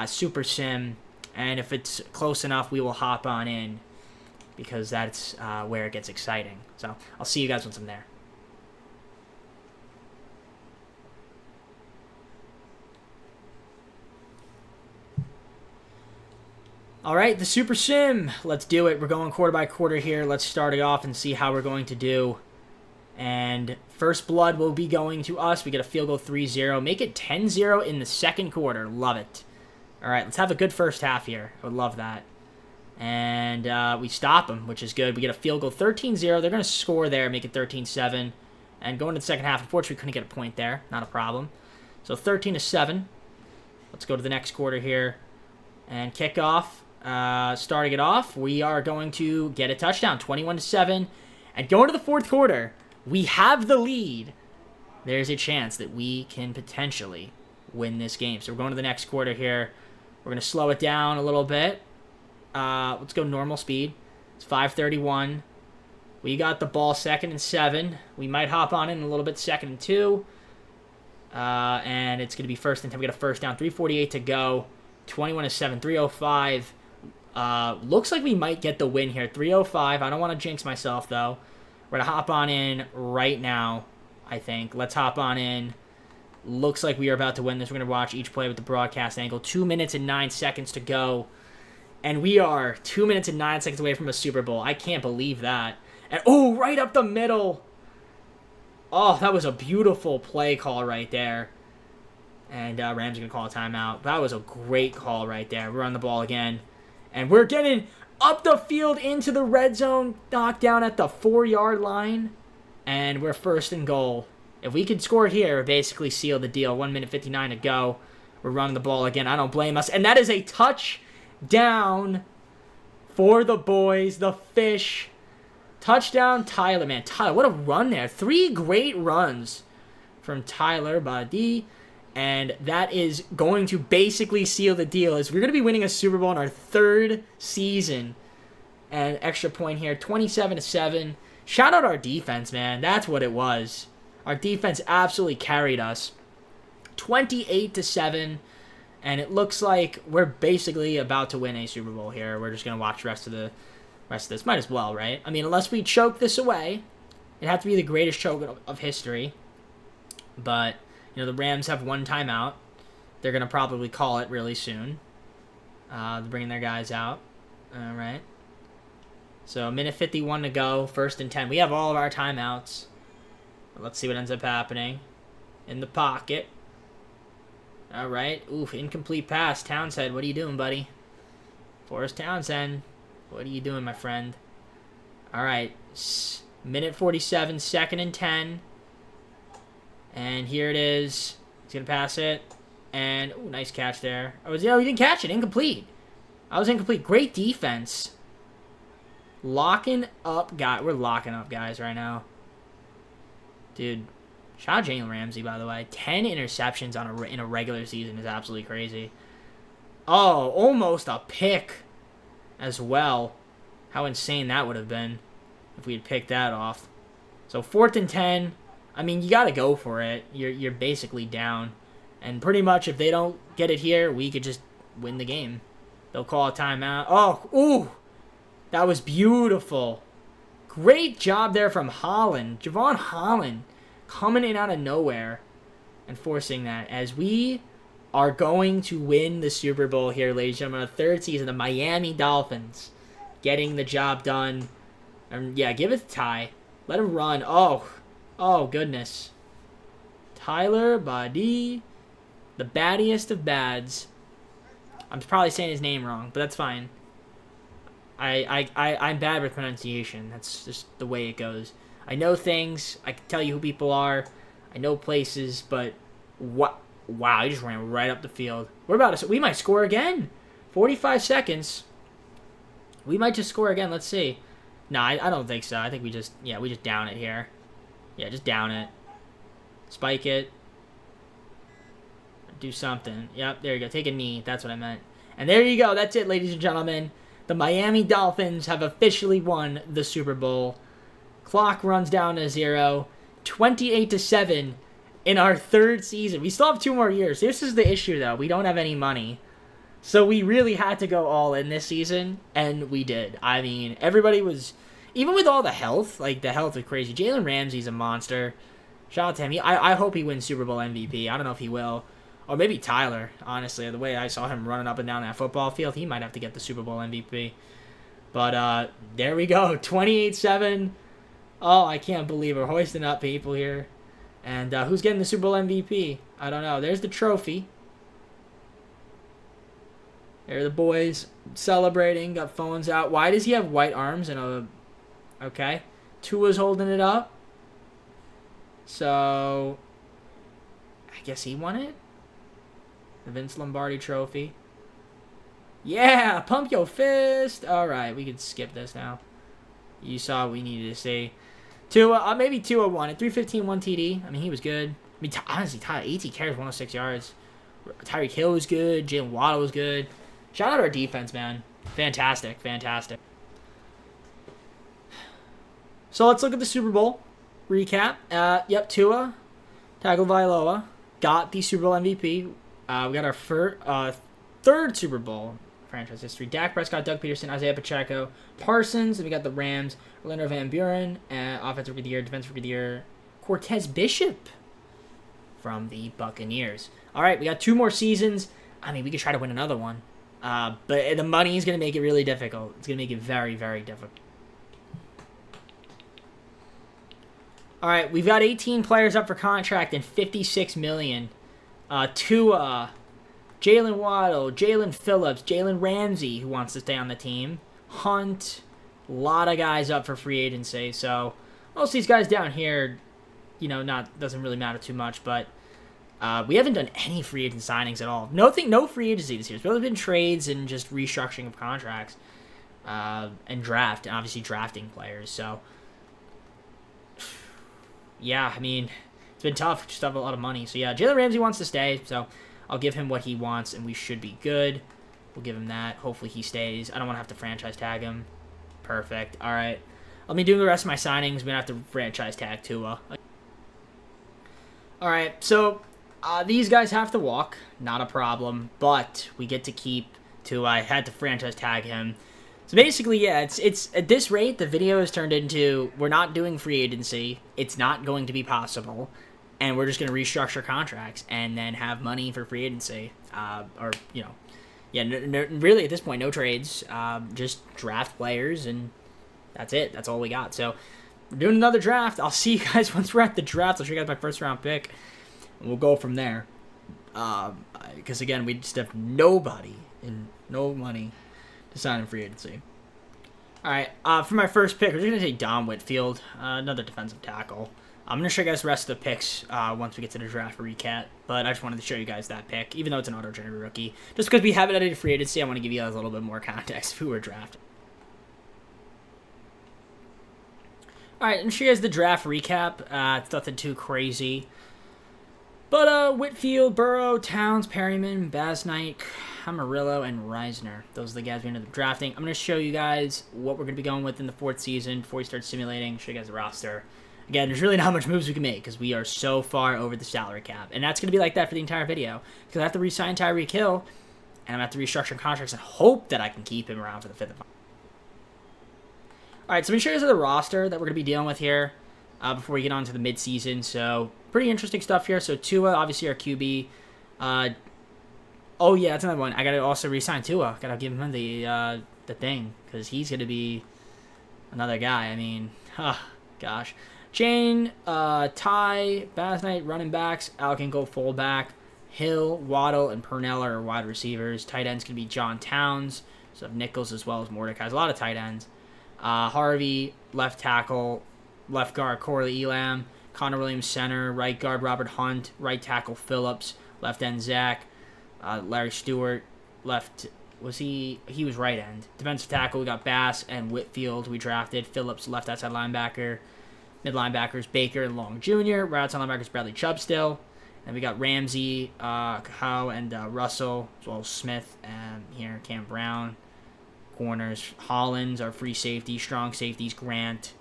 Super Sim. And if it's close enough, we will hop on in because that's where it gets exciting. So I'll see you guys once I'm there. All right, the Super Sim. Let's do it. We're going quarter by quarter here. Let's start it off and see how we're going to do. And first blood will be going to us. We get a field goal 3-0. Make it 10-0 in the second quarter. Love it. All right, let's have a good first half here. I would love that. And we stop them, which is good. We get a field goal 13-0. They're going to score there, make it 13-7. And going to the second half, unfortunately, we couldn't get a point there. Not a problem. So 13-7. Let's go to the next quarter here. And kick off. Starting it off, we are going to get a touchdown, 21-7. And going to the fourth quarter, we have the lead. There's a chance that we can potentially win this game. So we're going to the next quarter here. We're going to slow it down a little bit. Let's go normal speed. It's 5:31. We got the ball 2nd and 7. We might hop on in a little bit 2nd and 2. And it's going to be 1st and 10. We got a first down. 3:48 to go. 21-7. 3:05. Looks like we might get the win here. 3:05. I don't want to jinx myself, though. We're going to hop on in right now, I think. Let's hop on in. Looks like we are about to win this. We're going to watch each play with the broadcast angle. 2 minutes and 9 seconds to go. And we are 2 minutes and 9 seconds away from a Super Bowl. I can't believe that. And right up the middle. Oh, that was a beautiful play call right there. And Rams are going to call a timeout. That was a great call right there. We're on the ball again. And we're getting up the field into the red zone. Knocked down at the 4-yard line. And we're 1st and goal. If we could score here, basically seal the deal. 1 minute 59 to go. We're running the ball again. I don't blame us. And that is a touchdown for the boys. The Fish. Touchdown, Tyler. Man, Tyler, what a run there. 3 great runs from Tyler Badie. And that is going to basically seal the deal. As we're going to be winning a Super Bowl in our 3rd season. And extra point here, 27-7. Shout out our defense, man. That's what it was. Our defense absolutely carried us. 28-7. And it looks like we're basically about to win a Super Bowl here. We're just going to watch the rest of this. Might as well, right? I mean, unless we choke this away, it'd have to be the greatest choke of history. But, you know, the Rams have one timeout. They're going to probably call it really soon. They're bringing their guys out. All right. So, minute 51 to go. 1st and 10. We have all of our timeouts. Let's see what ends up happening. In the pocket. All right. Oof, incomplete pass. Townsend, what are you doing, buddy? Forrest Townsend, what are you doing, my friend? All right. Minute 47, 2nd and 10. And here it is. He's going to pass it. And, ooh, nice catch there. He didn't catch it. Incomplete. I was incomplete. Great defense. Locking up, guys. We're locking up, guys, right now. Dude, shout out Jalen Ramsey, by the way. 10 interceptions in a regular season is absolutely crazy. Oh, almost a pick as well. How insane that would have been if we had picked that off. So 4th and 10. I mean, you got to go for it. You're basically down. And pretty much if they don't get it here, we could just win the game. They'll call a timeout. Oh, ooh. That was beautiful. Great job there from Holland. Javon Holland coming in out of nowhere and forcing that. As we are going to win the Super Bowl here, ladies and gentlemen. The 3rd season, the Miami Dolphins getting the job done. And yeah, give it to Ty. Let him run. Oh, goodness. Tyler Badie, the baddiest of bads. I'm probably saying his name wrong, but that's fine. I'm bad with pronunciation. That's just the way it goes. I know things. I can tell you who people are. I know places, but what? Wow, he just ran right up the field. We might score again. 45 seconds. We might just score again. Let's see. No, I don't think so. I think we just down it here. Yeah, just down it. Spike it. Do something. Yep, there you go. Take a knee. That's what I meant. And there you go. That's it, ladies and gentlemen. The Miami Dolphins have officially won the Super Bowl. Clock runs down to 0. 28-7 in our 3rd season. We still have 2 more years. This is the issue, though. We don't have any money. So we really had to go all in this season, and we did. I mean, everybody was... Even with all the health, like, the health is crazy. Jalen Ramsey's a monster. Shout out to him. I hope he wins Super Bowl MVP. I don't know if he will. Or maybe Tyler, honestly. The way I saw him running up and down that football field, he might have to get the Super Bowl MVP. But there we go. 28-7. Oh, I can't believe we're hoisting up people here. And who's getting the Super Bowl MVP? I don't know. There's the trophy. There are the boys celebrating. Got phones out. Why does he have white arms and a... Okay. Tua's holding it up. So... I guess he won it? The Vince Lombardi trophy. Yeah! Pump your fist! Alright, we can skip this now. You saw what we needed to see. Tua, maybe Tua won it. 315, 1 TD. I mean, he was good. I mean, honestly, 18 carries, 106 yards. Tyreek Hill was good. Jalen Waddle was good. Shout out our defense, man. Fantastic, fantastic. So let's look at the Super Bowl recap. Yep, Tua Tagovailoa got the Super Bowl MVP. We got our 3rd Super Bowl franchise history. Dak Prescott, Doug Peterson, Isaiah Pacheco, Parsons, and we got the Rams, Orlando Van Buren, Offensive Rookie of the Year, Defensive Rookie of the Year, Cortez Bishop from the Buccaneers. All right, we got 2 more seasons. I mean, we could try to win another one. But the money is going to make it really difficult. It's going to make it very, very difficult. All right, we've got 18 players up for contract and $56 million. Tua, Jalen Waddle, Jalen Phillips, Jalen Ramsey, who wants to stay on the team, Hunt, a lot of guys up for free agency. So most of these guys down here, doesn't really matter too much. But we haven't done any free agent signings at all. No free agency this year. It's really been trades and just restructuring of contracts and draft, and obviously drafting players. So yeah, I mean, it's been tough. Just have a lot of money. So yeah, Jalen Ramsey wants to stay, so I'll give him what he wants, and we should be good. We'll give him that. Hopefully he stays. I don't want to have to franchise tag him. Perfect. All right. Let me do the rest of my signings. We're going to have to franchise tag Tua. All right. So these guys have to walk. Not a problem. But we get to keep Tua. I had to franchise tag him. So basically, yeah, it's at this rate, the video has turned into we're not doing free agency. It's not going to be possible. And we're just going to restructure contracts and then have money for free agency. Really at this point, no trades. Just draft players, and that's it. That's all we got. So we're doing another draft. I'll see you guys once we're at the draft. I'll show you guys my first round pick, and we'll go from there. Because again, we just have nobody and no money to sign in free agency. All right, for my first pick, we're just going to take Dom Whitfield, another defensive tackle. I'm going to show you guys the rest of the picks once we get to the draft recap, but I just wanted to show you guys that pick, even though it's an auto-generated rookie. Just because we haven't added free agency, I want to give you guys a little bit more context of who we're drafting. All right, and show you guys the draft recap. It's nothing too crazy. But Whitfield, Burrow, Towns, Perryman, Basnight, Camarillo, and Reisner. Those are the guys we ended up drafting. I'm going to show you guys what we're going to be going with in the fourth season before we start simulating. Show you guys the roster. Again, there's really not much moves we can make because we are so far over the salary cap. And that's going to be like that for the entire video. Because I have to re-sign Tyreek Hill, and I'm going to have to restructure contracts and hope that I can keep him around for the fifth. Alright, so let me show you guys the roster that we're going to be dealing with here before we get on to the midseason. So, pretty interesting stuff here. So, Tua, obviously our QB. Oh, yeah, that's another one. I got to also re-sign Tua. Got to give him the thing because he's going to be another guy. I mean, gosh. Jane, Ty, Basnight, running backs, Alkingo, fullback, Hill, Waddle, and Purnell are wide receivers. Tight ends can be John Towns, so Nichols as well as Mordecai. A lot of tight ends. Harvey, left tackle, left guard, Corley Elam, Connor Williams, center, right guard, Robert Hunt, right tackle, Phillips, left end, Zach, Larry Stewart, left, he was right end. Defensive tackle, we got Bass and Whitfield, we drafted. Phillips, left outside linebacker. Mid linebackers, Baker and Long Jr. Right outside linebackers, Bradley Chubb still. And we got Ramsey, Howe, and Russell, as well as Smith, and here, Cam Brown. Corners, Hollins, our free safety, strong safeties, Grant.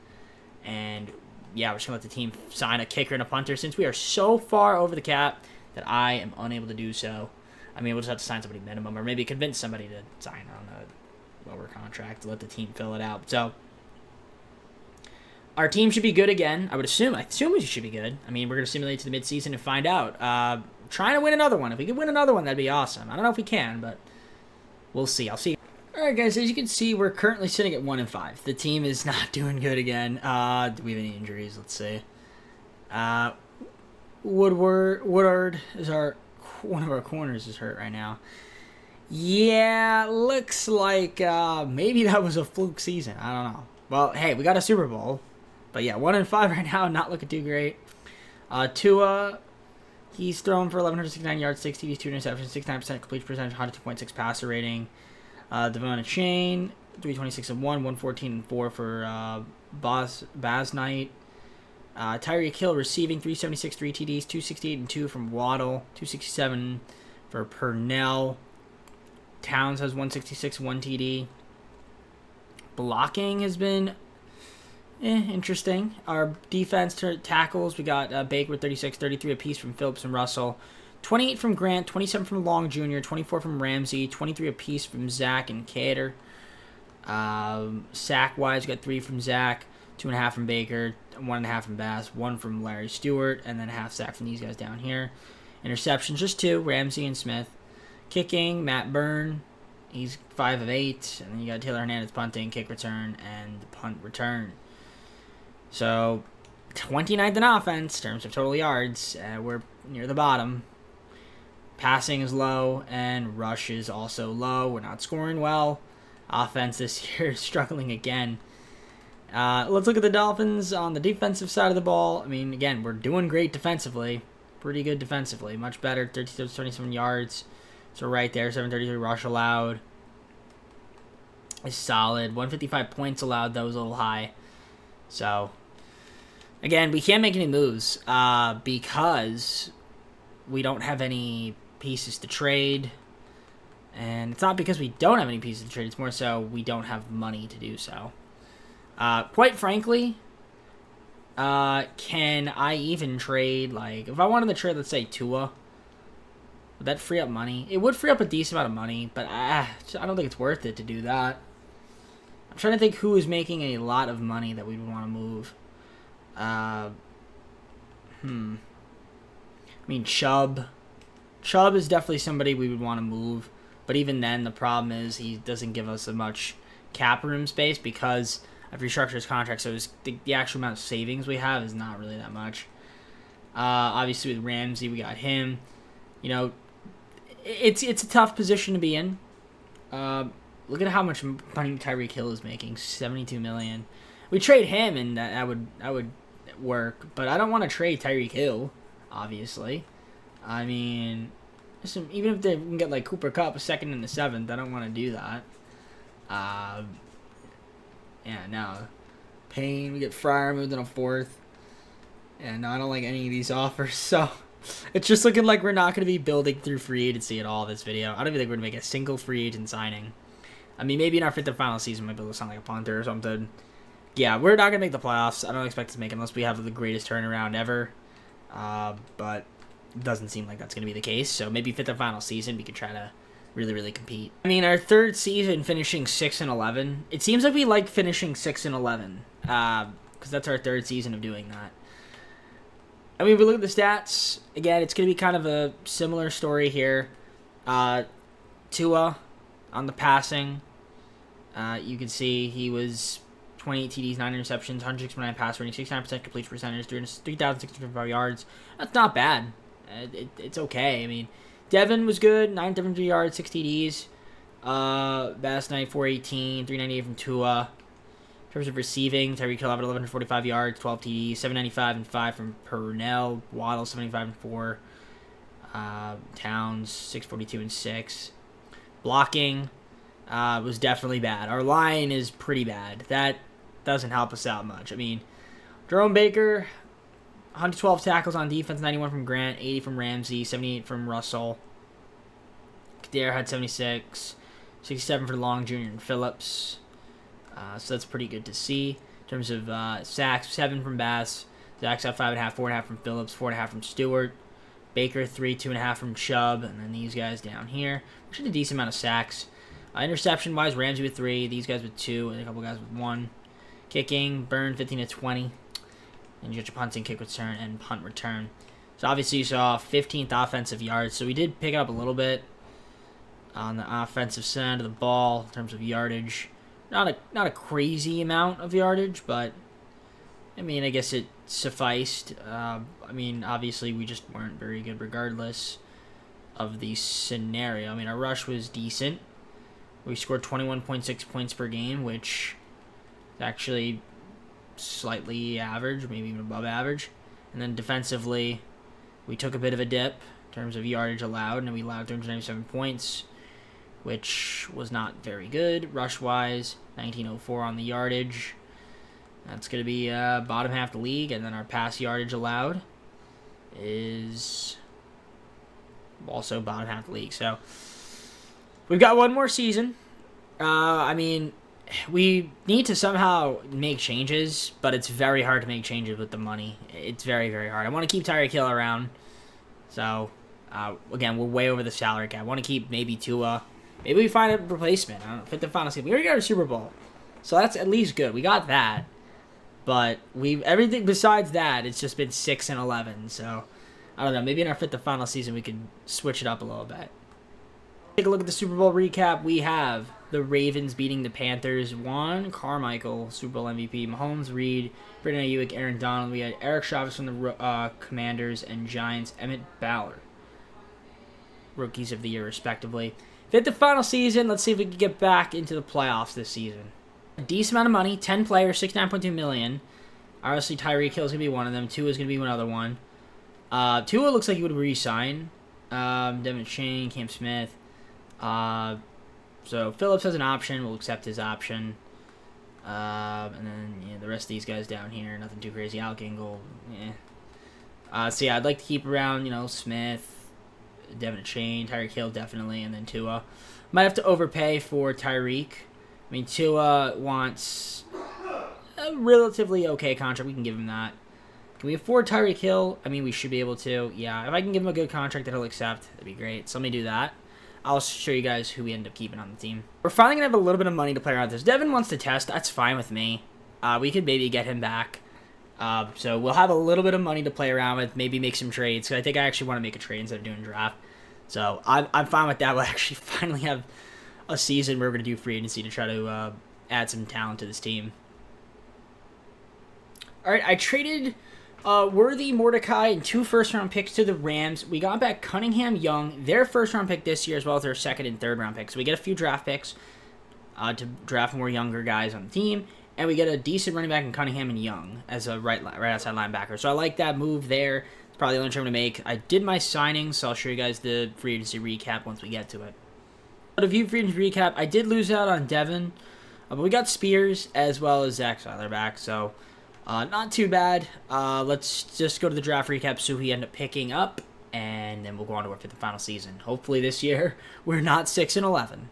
And, yeah, we're just going to let the team sign a kicker and a punter since we are so far over the cap that I am unable to do so. I mean, we'll just have to sign somebody minimum or maybe convince somebody to sign on a lower contract to let the team fill it out. So, our team should be good again. I assume we should be good. I mean, we're going to simulate to the midseason and find out. Trying to win another one. If we could win another one, that'd be awesome. I don't know if we can, but we'll see. I'll see. All right, guys. As you can see, we're currently sitting at 1-5. The team is not doing good again. Do we have any injuries? Let's see. Woodard is one of our corners is hurt right now. Yeah, looks like maybe that was a fluke season. I don't know. Well, hey, we got a Super Bowl. But yeah, 1-5 right now, not looking too great. Tua, he's thrown for 1,169 yards, 6 TDs, 2 interceptions, 69% completion percentage, 102.6 passer rating. Devon Chain, 326-1, 114-4 for Basnight. Tyreek Hill receiving 376, 3 TDs, 268-2 from Waddle, 267 for Purnell. Towns has 166, 1 TD. Blocking has been interesting. Our defense tackles, we got Baker with 36, 33 apiece from Phillips and Russell. 28 from Grant, 27 from Long Jr., 24 from Ramsey, 23 apiece from Zach and Cater. Sack-wise, we got 3 from Zach, 2.5 from Baker, 1.5 from Bass, 1 from Larry Stewart, and then a half sack from these guys down here. Interceptions, just 2, Ramsey and Smith. Kicking, Matt Byrne, he's 5 of 8, and then you got Taylor Hernandez punting, kick return, and punt return. So, 29th in offense, in terms of total yards, we're near the bottom. Passing is low, and rush is also low. We're not scoring well. Offense this year is struggling again. Let's look at the Dolphins on the defensive side of the ball. I mean, again, we're doing great defensively. Pretty good defensively. Much better, 27 yards. So right there, 733 rush allowed. Is solid. 155 points allowed. That was a little high. So, again, we can't make any moves because we don't have any pieces to trade. And it's not because we don't have any pieces to trade. It's more so we don't have money to do so. Quite frankly, can I even trade, like, if I wanted to trade, let's say, Tua, would that free up money? It would free up a decent amount of money, but I don't think it's worth it to do that. I'm trying to think who is making a lot of money that we would want to move. I mean, Chubb. Chubb is definitely somebody we would want to move, but even then, the problem is he doesn't give us as much cap room space because I've restructured his contract, so the actual amount of savings we have is not really that much. Obviously, with Ramsey, we got him. You know, it's a tough position to be in. Look at how much money Tyreek Hill is making, $72 million. We trade him, and that would work, but I don't want to trade Tyreek Hill, obviously. I mean, listen, even if they can get like Cooper Kupp a second and the seventh, I don't want to do that. Yeah, no. Payne, we get Fryer moved in a fourth. And no, I don't like any of these offers, so it's just looking like we're not going to be building through free agency at all this video. I don't even think we're going to make a single free agent signing. I mean, maybe in our fifth and final season, maybe we'll sound like a punter or something. Yeah, we're not going to make the playoffs. I don't expect to make it unless we have the greatest turnaround ever. But it doesn't seem like that's going to be the case. So maybe fifth and final season, we could try to really compete. I mean, our third season finishing 6-11. It seems like we like finishing 6-11. Because that's our third season of doing that. I mean, if we look at the stats, again, it's going to be kind of a similar story here. Tua on the passing. You can see he was 28 TDs, 9 interceptions, 169 pass rating, 69% completion percentage, 3,655 yards. That's not bad. It's okay. I mean, Devin was good, 973 yards, 6 TDs. Last night, 418, 398 from Tua. In terms of receiving, Tyreek Hill had 1,145 yards, 12 TDs, 795 and 5 from Purnell. Waddle, 75 and 4. Towns, 642 and 6. Blocking was definitely bad. Our line is pretty bad. That doesn't help us out much. I mean, Jerome Baker, 112 tackles on defense, 91 from Grant, 80 from Ramsey, 78 from Russell. Kader had 76, 67 for Long Jr. and Phillips. So that's pretty good to see. In terms of sacks, 7 from Bass. Zach's got 5.5, 4.5 from Phillips, 4.5 from Stewart. Baker, 3, 2.5 from Chubb, and then these guys down here. Which is a decent amount of sacks. Interception-wise, Ramsey with 3, these guys with 2, and a couple guys with 1. Kicking, Burn 15-20. And you got your punting, kick return, and punt return. So obviously you saw 15th offensive yards. So we did pick it up a little bit on the offensive side of the ball in terms of yardage. Not a crazy amount of yardage, but I mean, I guess it sufficed. I mean, obviously we just weren't very good regardless of the scenario. I mean, our rush was decent. We scored 21.6 points per game, which is actually slightly average, maybe even above average. And then defensively, we took a bit of a dip in terms of yardage allowed, and we allowed 397 points, which was not very good. Rush-wise, 1904 on the yardage. That's going to be bottom half of the league, and then our pass yardage allowed is also bottom half of the league. So we've got one more season. I mean, we need to somehow make changes, but it's very hard to make changes with the money. It's very hard. I want to keep Tyreek Hill around. So, again, we're way over the salary cap. I want to keep maybe Tua. Maybe we find a replacement. I don't know. Fit the final season. We already got a Super Bowl. So that's at least good. We got that. But everything besides that, it's just been 6-11. So, I don't know. Maybe in our fit the final season, we could switch it up a little bit. Take a look at the Super Bowl recap. We have the Ravens beating the Panthers. Juan Carmichael, Super Bowl MVP. Mahomes, Reed, Brandon Ayuk, Aaron Donald. We had Eric Chavez from the Commanders and Giants. Emmett Ballard, Rookies of the Year, respectively. Fit the final season. Let's see if we can get back into the playoffs this season. A decent amount of money. 10 players, $69.2 million. Obviously, Tyreek Hill is going to be one of them. Tua is going to be another one. Tua looks like he would re-sign. Devin Shane, Cam Smith. So Phillips has an option. We'll accept his option. And then the rest of these guys down here, nothing too crazy. Alec Ingle, so yeah, I'd like to keep around, Smith, Devin Shane, Tyreek Hill definitely, and then Tua. Might have to overpay for Tyreek. I mean, Tua wants a relatively okay contract. We can give him that. Can we afford Tyreek Hill? I mean, we should be able to. Yeah, if I can give him a good contract that he'll accept, that'd be great. So let me do that. I'll show you guys who we end up keeping on the team. We're finally going to have a little bit of money to play around with this. Devin wants to test. That's fine with me. We could maybe get him back. So we'll have a little bit of money to play around with. Maybe make some trades. Because I think I actually want to make a trade instead of doing a draft. So I'm fine with that. We'll actually finally have a season where we're going to do free agency to try to add some talent to this team. All right, I traded Worthy, Mordecai, and 2 first-round picks to the Rams. We got back Cunningham, Young, their first-round pick this year, as well as their second and third-round picks. So we get a few draft picks to draft more younger guys on the team, and we get a decent running back in Cunningham and Young as a right outside linebacker. So I like that move there. It's probably the only trade I'm going to make. I did my signings, so I'll show you guys the free agency recap once we get to it. But a few free agency recap, I did lose out on Devin, but we got Spears as well as Zach Seiler back, so not too bad. Let's just go to the draft recap, so we end up picking up, and then we'll go on to our 5th and final season. Hopefully this year we're not 6-11.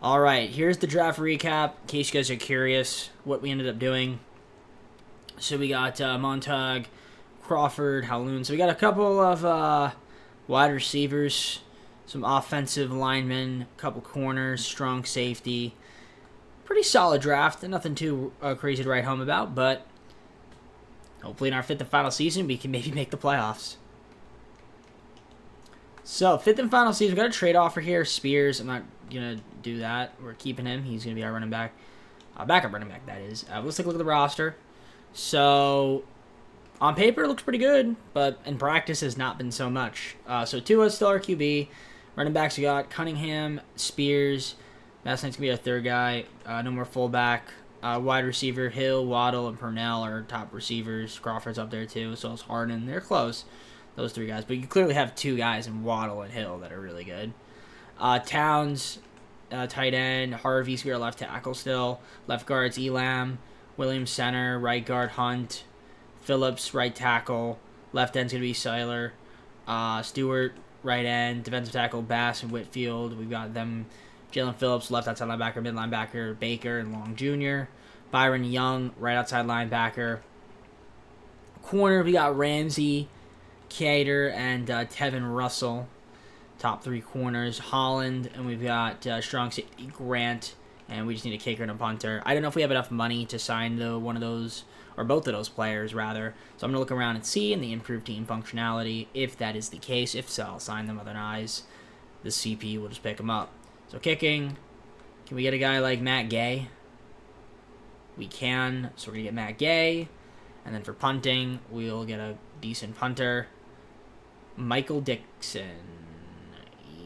All right, here's the draft recap, in case you guys are curious what we ended up doing. So we got Montag, Crawford, Haloon. So we got a couple of wide receivers, some offensive linemen, a couple corners, strong safety. Pretty solid draft. Nothing too crazy to write home about, but hopefully in our 5th and final season, we can maybe make the playoffs. So, 5th and final season, we got a trade offer here. Spears, I'm not going to do that. We're keeping him. He's going to be our running back. Backup running back, that is. Let's take a look at the roster. So, on paper, it looks pretty good, but in practice has not been so much. So, Tua's still our QB. Running backs, we got Cunningham, Spears. That's going to be our third guy. No more fullback. Wide receiver, Hill, Waddle, and Purnell are top receivers. Crawford's up there, too. So is Harden. They're close, those 3 guys. But you clearly have 2 guys in Waddle and Hill that are really good. Towns, tight end. Harvey's going to be our left tackle still. Left guard's Elam. Williams, center. Right guard, Hunt. Phillips, right tackle. Left end's going to be Seiler. Stewart, right end. Defensive tackle, Bass and Whitfield. We've got them. Jalen Phillips, left outside linebacker, mid linebacker, Baker and Long Jr. Byron Young, right outside linebacker. Corner, we got Ramsey, Cater, and Tevin Russell. Top 3 corners. Holland, and we've got strong safety Grant, and we just need a kicker and a punter. I don't know if we have enough money to sign one of those, or both of those players, rather. So I'm going to look around and see in the improved team functionality if that is the case. If so, I'll sign them. Otherwise, the CP will just pick them up. So kicking, can we get a guy like Matt Gay? We can, so we're going to get Matt Gay. And then for punting, we'll get a decent punter. Michael Dixon.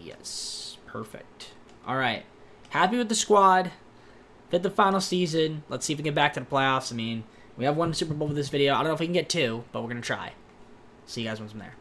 Yes, perfect. All right, happy with the squad. 5th and final season. Let's see if we can get back to the playoffs. I mean, we have 1 Super Bowl with this video. I don't know if we can get 2, but we're going to try. See you guys once I'm there.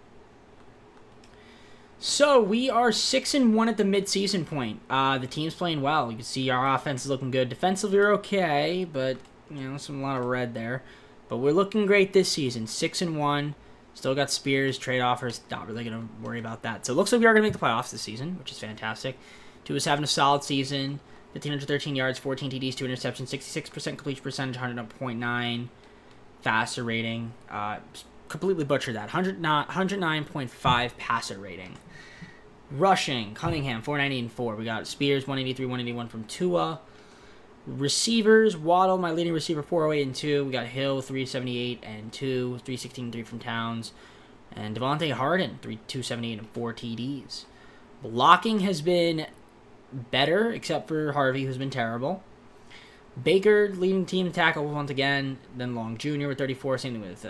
So, we are 6-1 at the midseason point. The team's playing well. You can see our offense is looking good. Defensively, we're okay, but, you know, a lot of red there. But we're looking great this season. 6-1. Still got Spears, trade offers. Not really going to worry about that. So, it looks like we are going to make the playoffs this season, which is fantastic. Tua's having a solid season. 1,513 yards, 14 TDs, 2 interceptions, 66% completion percentage, 100.9 passer rating. Completely butchered that. 109.5 passer rating. Rushing, Cunningham, 490 and 4. We got Spears, 183, 181 from Tua. Receivers, Waddle, my leading receiver, 408 and 2. We got Hill, 378 and 2. 316 and 3 from Towns. And Devontae Harden, 278 and 4 TDs. Blocking has been better, except for Harvey, who's been terrible. Baker, leading team in tackle once again. Then Long Jr. with 34. Same thing with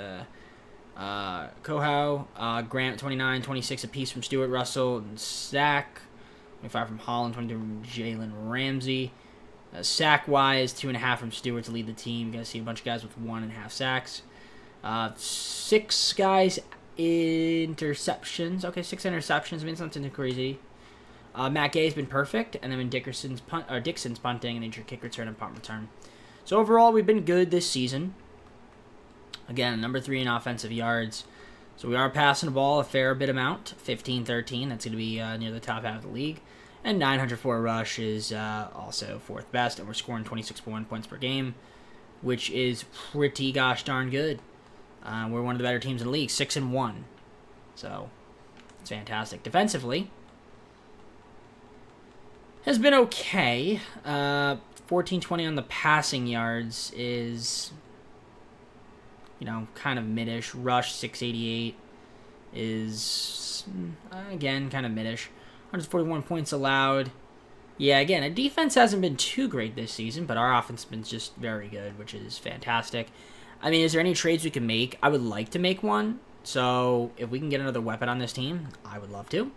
Kohau, Grant 29, 26 apiece from Stewart, Russell, and Sack. 25 from Holland, 22 from Jalen Ramsey. Sack-wise, 2.5 from Stewart to lead the team. You guys see a bunch of guys with 1.5 sacks. 6 guys interceptions. Okay, 6 interceptions. I mean, it's not something crazy. Matt Gay's been perfect, and then Dixon's punting, and then your kick return and punt return. So overall, we've been good this season. Again, number 3 in offensive yards. So we are passing the ball a fair bit amount, 15-13. That's going to be near the top half of the league. And 904 rush is also 4th best, and we're scoring 26.1 points per game, which is pretty gosh darn good. We're one of the better teams in the league, 6-1. So, it's fantastic. Defensively, has been okay. 1420 on the passing yards is, kind of mid-ish. Rush, 688 is, again, kind of mid-ish. 141 points allowed. Yeah, again, our defense hasn't been too great this season, but our offense has been just very good, which is fantastic. I mean, is there any trades we can make? I would like to make one. So, if we can get another weapon on this team, I would love to.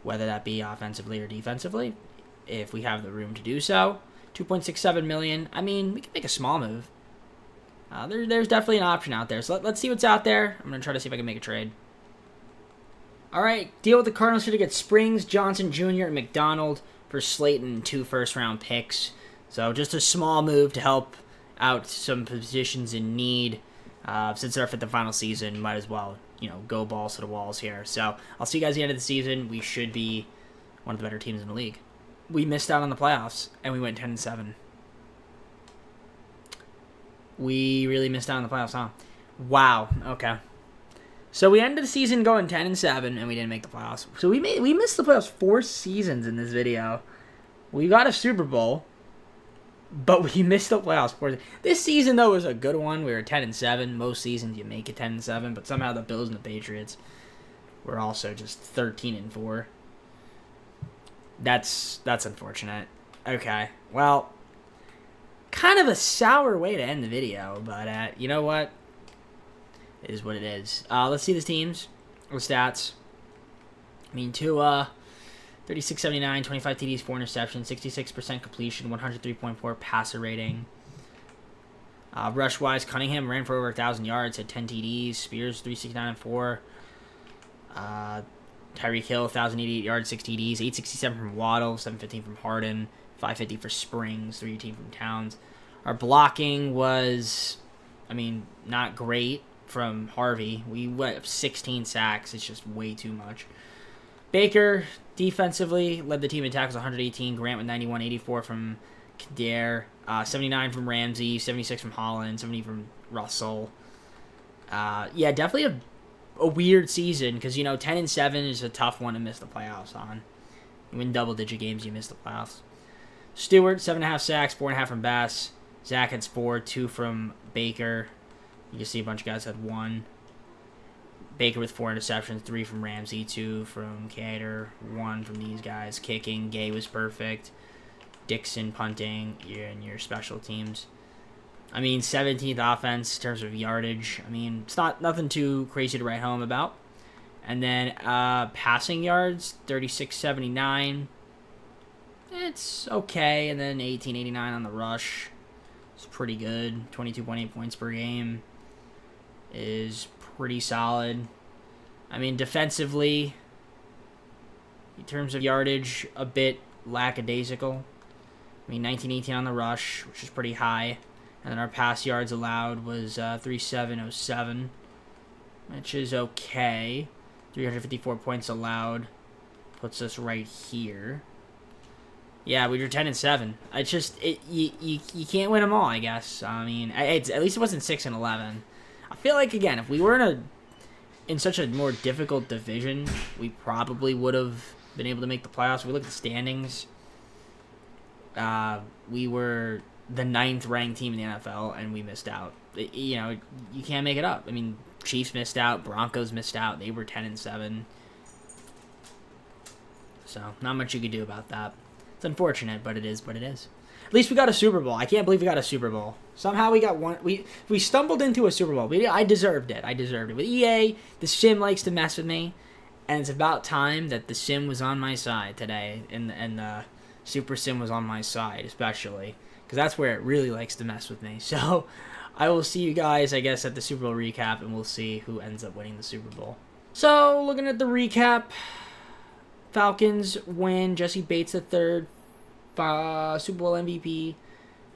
Whether that be offensively or defensively, if we have the room to do so. 2.67 million. I mean, we can make a small move. There's definitely an option out there. So let's see what's out there. I'm going to try to see if I can make a trade. All right, deal with the Cardinals here to get Springs, Johnson Jr., and McDonald for Slayton and 2 first-round picks. So just a small move to help out some positions in need. Since they're at the final season, might as well, go balls to the walls here. So I'll see you guys at the end of the season. We should be one of the better teams in the league. We missed out on the playoffs, and we went 10-7. We really missed out on the playoffs, huh? Wow. Okay. So we ended the season going 10-7, and we didn't make the playoffs. So we missed the playoffs 4 seasons in this video. We got a Super Bowl, but we missed the playoffs. This season though was a good one. We were 10-7. Most seasons you make it 10-7, but somehow the Bills and the Patriots were also just 13-4. That's unfortunate. Okay, well, kind of a sour way to end the video, but you know what? It is what it is. Let's see the teams, the stats. I mean, Tua, 36.79, 25 TDs, 4 interceptions, 66% completion, 103.4 passer rating. Rush-wise, Cunningham ran for over 1,000 yards, had 10 TDs. Spears, 369 and 4. Tyreek Hill, 1,088 yards, 6 TDs, 867 from Waddle, 715 from Harden, 550 for Springs, 318 from Towns. Our blocking was, not great from Harvey. We went up 16 sacks. It's just way too much. Baker, defensively, led the team in tackles, 118. Grant with 91, 84 from Kader, 79 from Ramsey, 76 from Holland, 70 from Russell. Yeah, definitely a weird season because 10-7 is a tough one to miss the playoffs on. You win double-digit games, you miss the playoffs. Stewart, 7.5 sacks, 4.5 from Bass. Zach had 4, 2 from Baker. You can see a bunch of guys had 1. Baker with 4 interceptions, 3 from Ramsey, 2 from Cater, 1 from these guys. Kicking, Gay was perfect. Dixon punting, and your special teams. 17th offense in terms of yardage. It's nothing too crazy to write home about. And then passing yards, 36.79. It's okay. And then 18.89 on the rush. It's pretty good. 22.8 points per game is pretty solid. Defensively, in terms of yardage, a bit lackadaisical. 1918 on the rush, which is pretty high. And then our pass yards allowed was 3.707, which is okay. 354 points allowed puts us right here. Yeah, we were 10-7. It's just you can't win them all, I guess. At least it wasn't 6-11. I feel like again, if we were in such a more difficult division, we probably would have been able to make the playoffs. If we look at the standings. We were the 9th ranked team in the NFL, and we missed out. You can't make it up. Chiefs missed out, Broncos missed out. They were 10-7. So not much you could do about that. It's unfortunate, but it is what it is. At least we got a Super Bowl. I can't believe we got a Super Bowl. Somehow we got one. We stumbled into a Super Bowl. I deserved it. With EA, the sim likes to mess with me, and it's about time that the sim was on my side today, and the Super Sim was on my side, especially because that's where it really likes to mess with me. So I will see you guys, I guess, at the Super Bowl recap, and we'll see who ends up winning the Super Bowl. So looking at the recap, Falcons win. Jesse Bates III, Super Bowl MVP.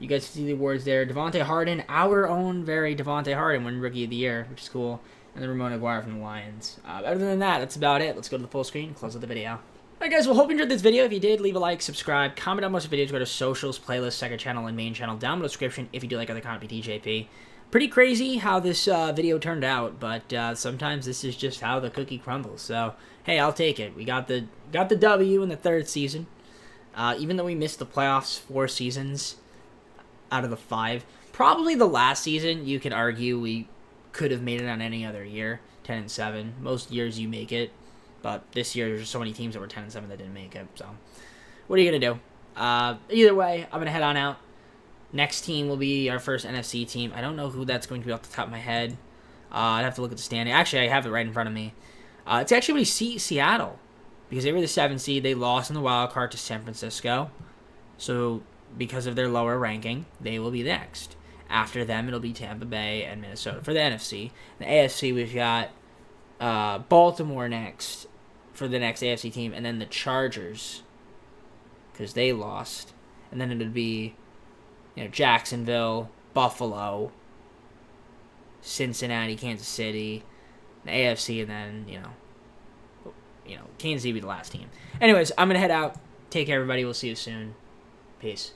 You guys see the awards there. Devontae Harden, our own very Devontae Harden, won Rookie of the Year, which is cool. And then Ramon Aguirre from the Lions. Other than that, that's about it. Let's go to the full screen and close out the video. Alright guys, well hope you enjoyed this video. If you did, leave a like, subscribe, comment on most videos, go to socials, playlist, second channel, and main channel down in the description if you do like other content by TJP. Pretty crazy how this video turned out, but sometimes this is just how the cookie crumbles. So, hey, I'll take it. We got the W in the 3rd season. Even though we missed the playoffs 4 seasons out of the 5. Probably the last season, you could argue we could have made it on any other year. 10-7. Most years you make it. But this year, there's so many teams that were 10-7 that didn't make it. So, what are you going to do? Either way, I'm going to head on out. Next team will be our first NFC team. I don't know who that's going to be off the top of my head. I'd have to look at the standing. Actually, I have it right in front of me. It's actually Seattle. Because they were the 7th seed. They lost in the wild card to San Francisco. So, because of their lower ranking, they will be next. After them, it'll be Tampa Bay and Minnesota for the NFC. The AFC, we've got Baltimore next for the next AFC team. And then the Chargers. Because they lost. And then it would be Jacksonville, Buffalo, Cincinnati, Kansas City, the AFC, and then, Kansas City would be the last team. Anyways, I'm going to head out. Take care, everybody. We'll see you soon. Peace.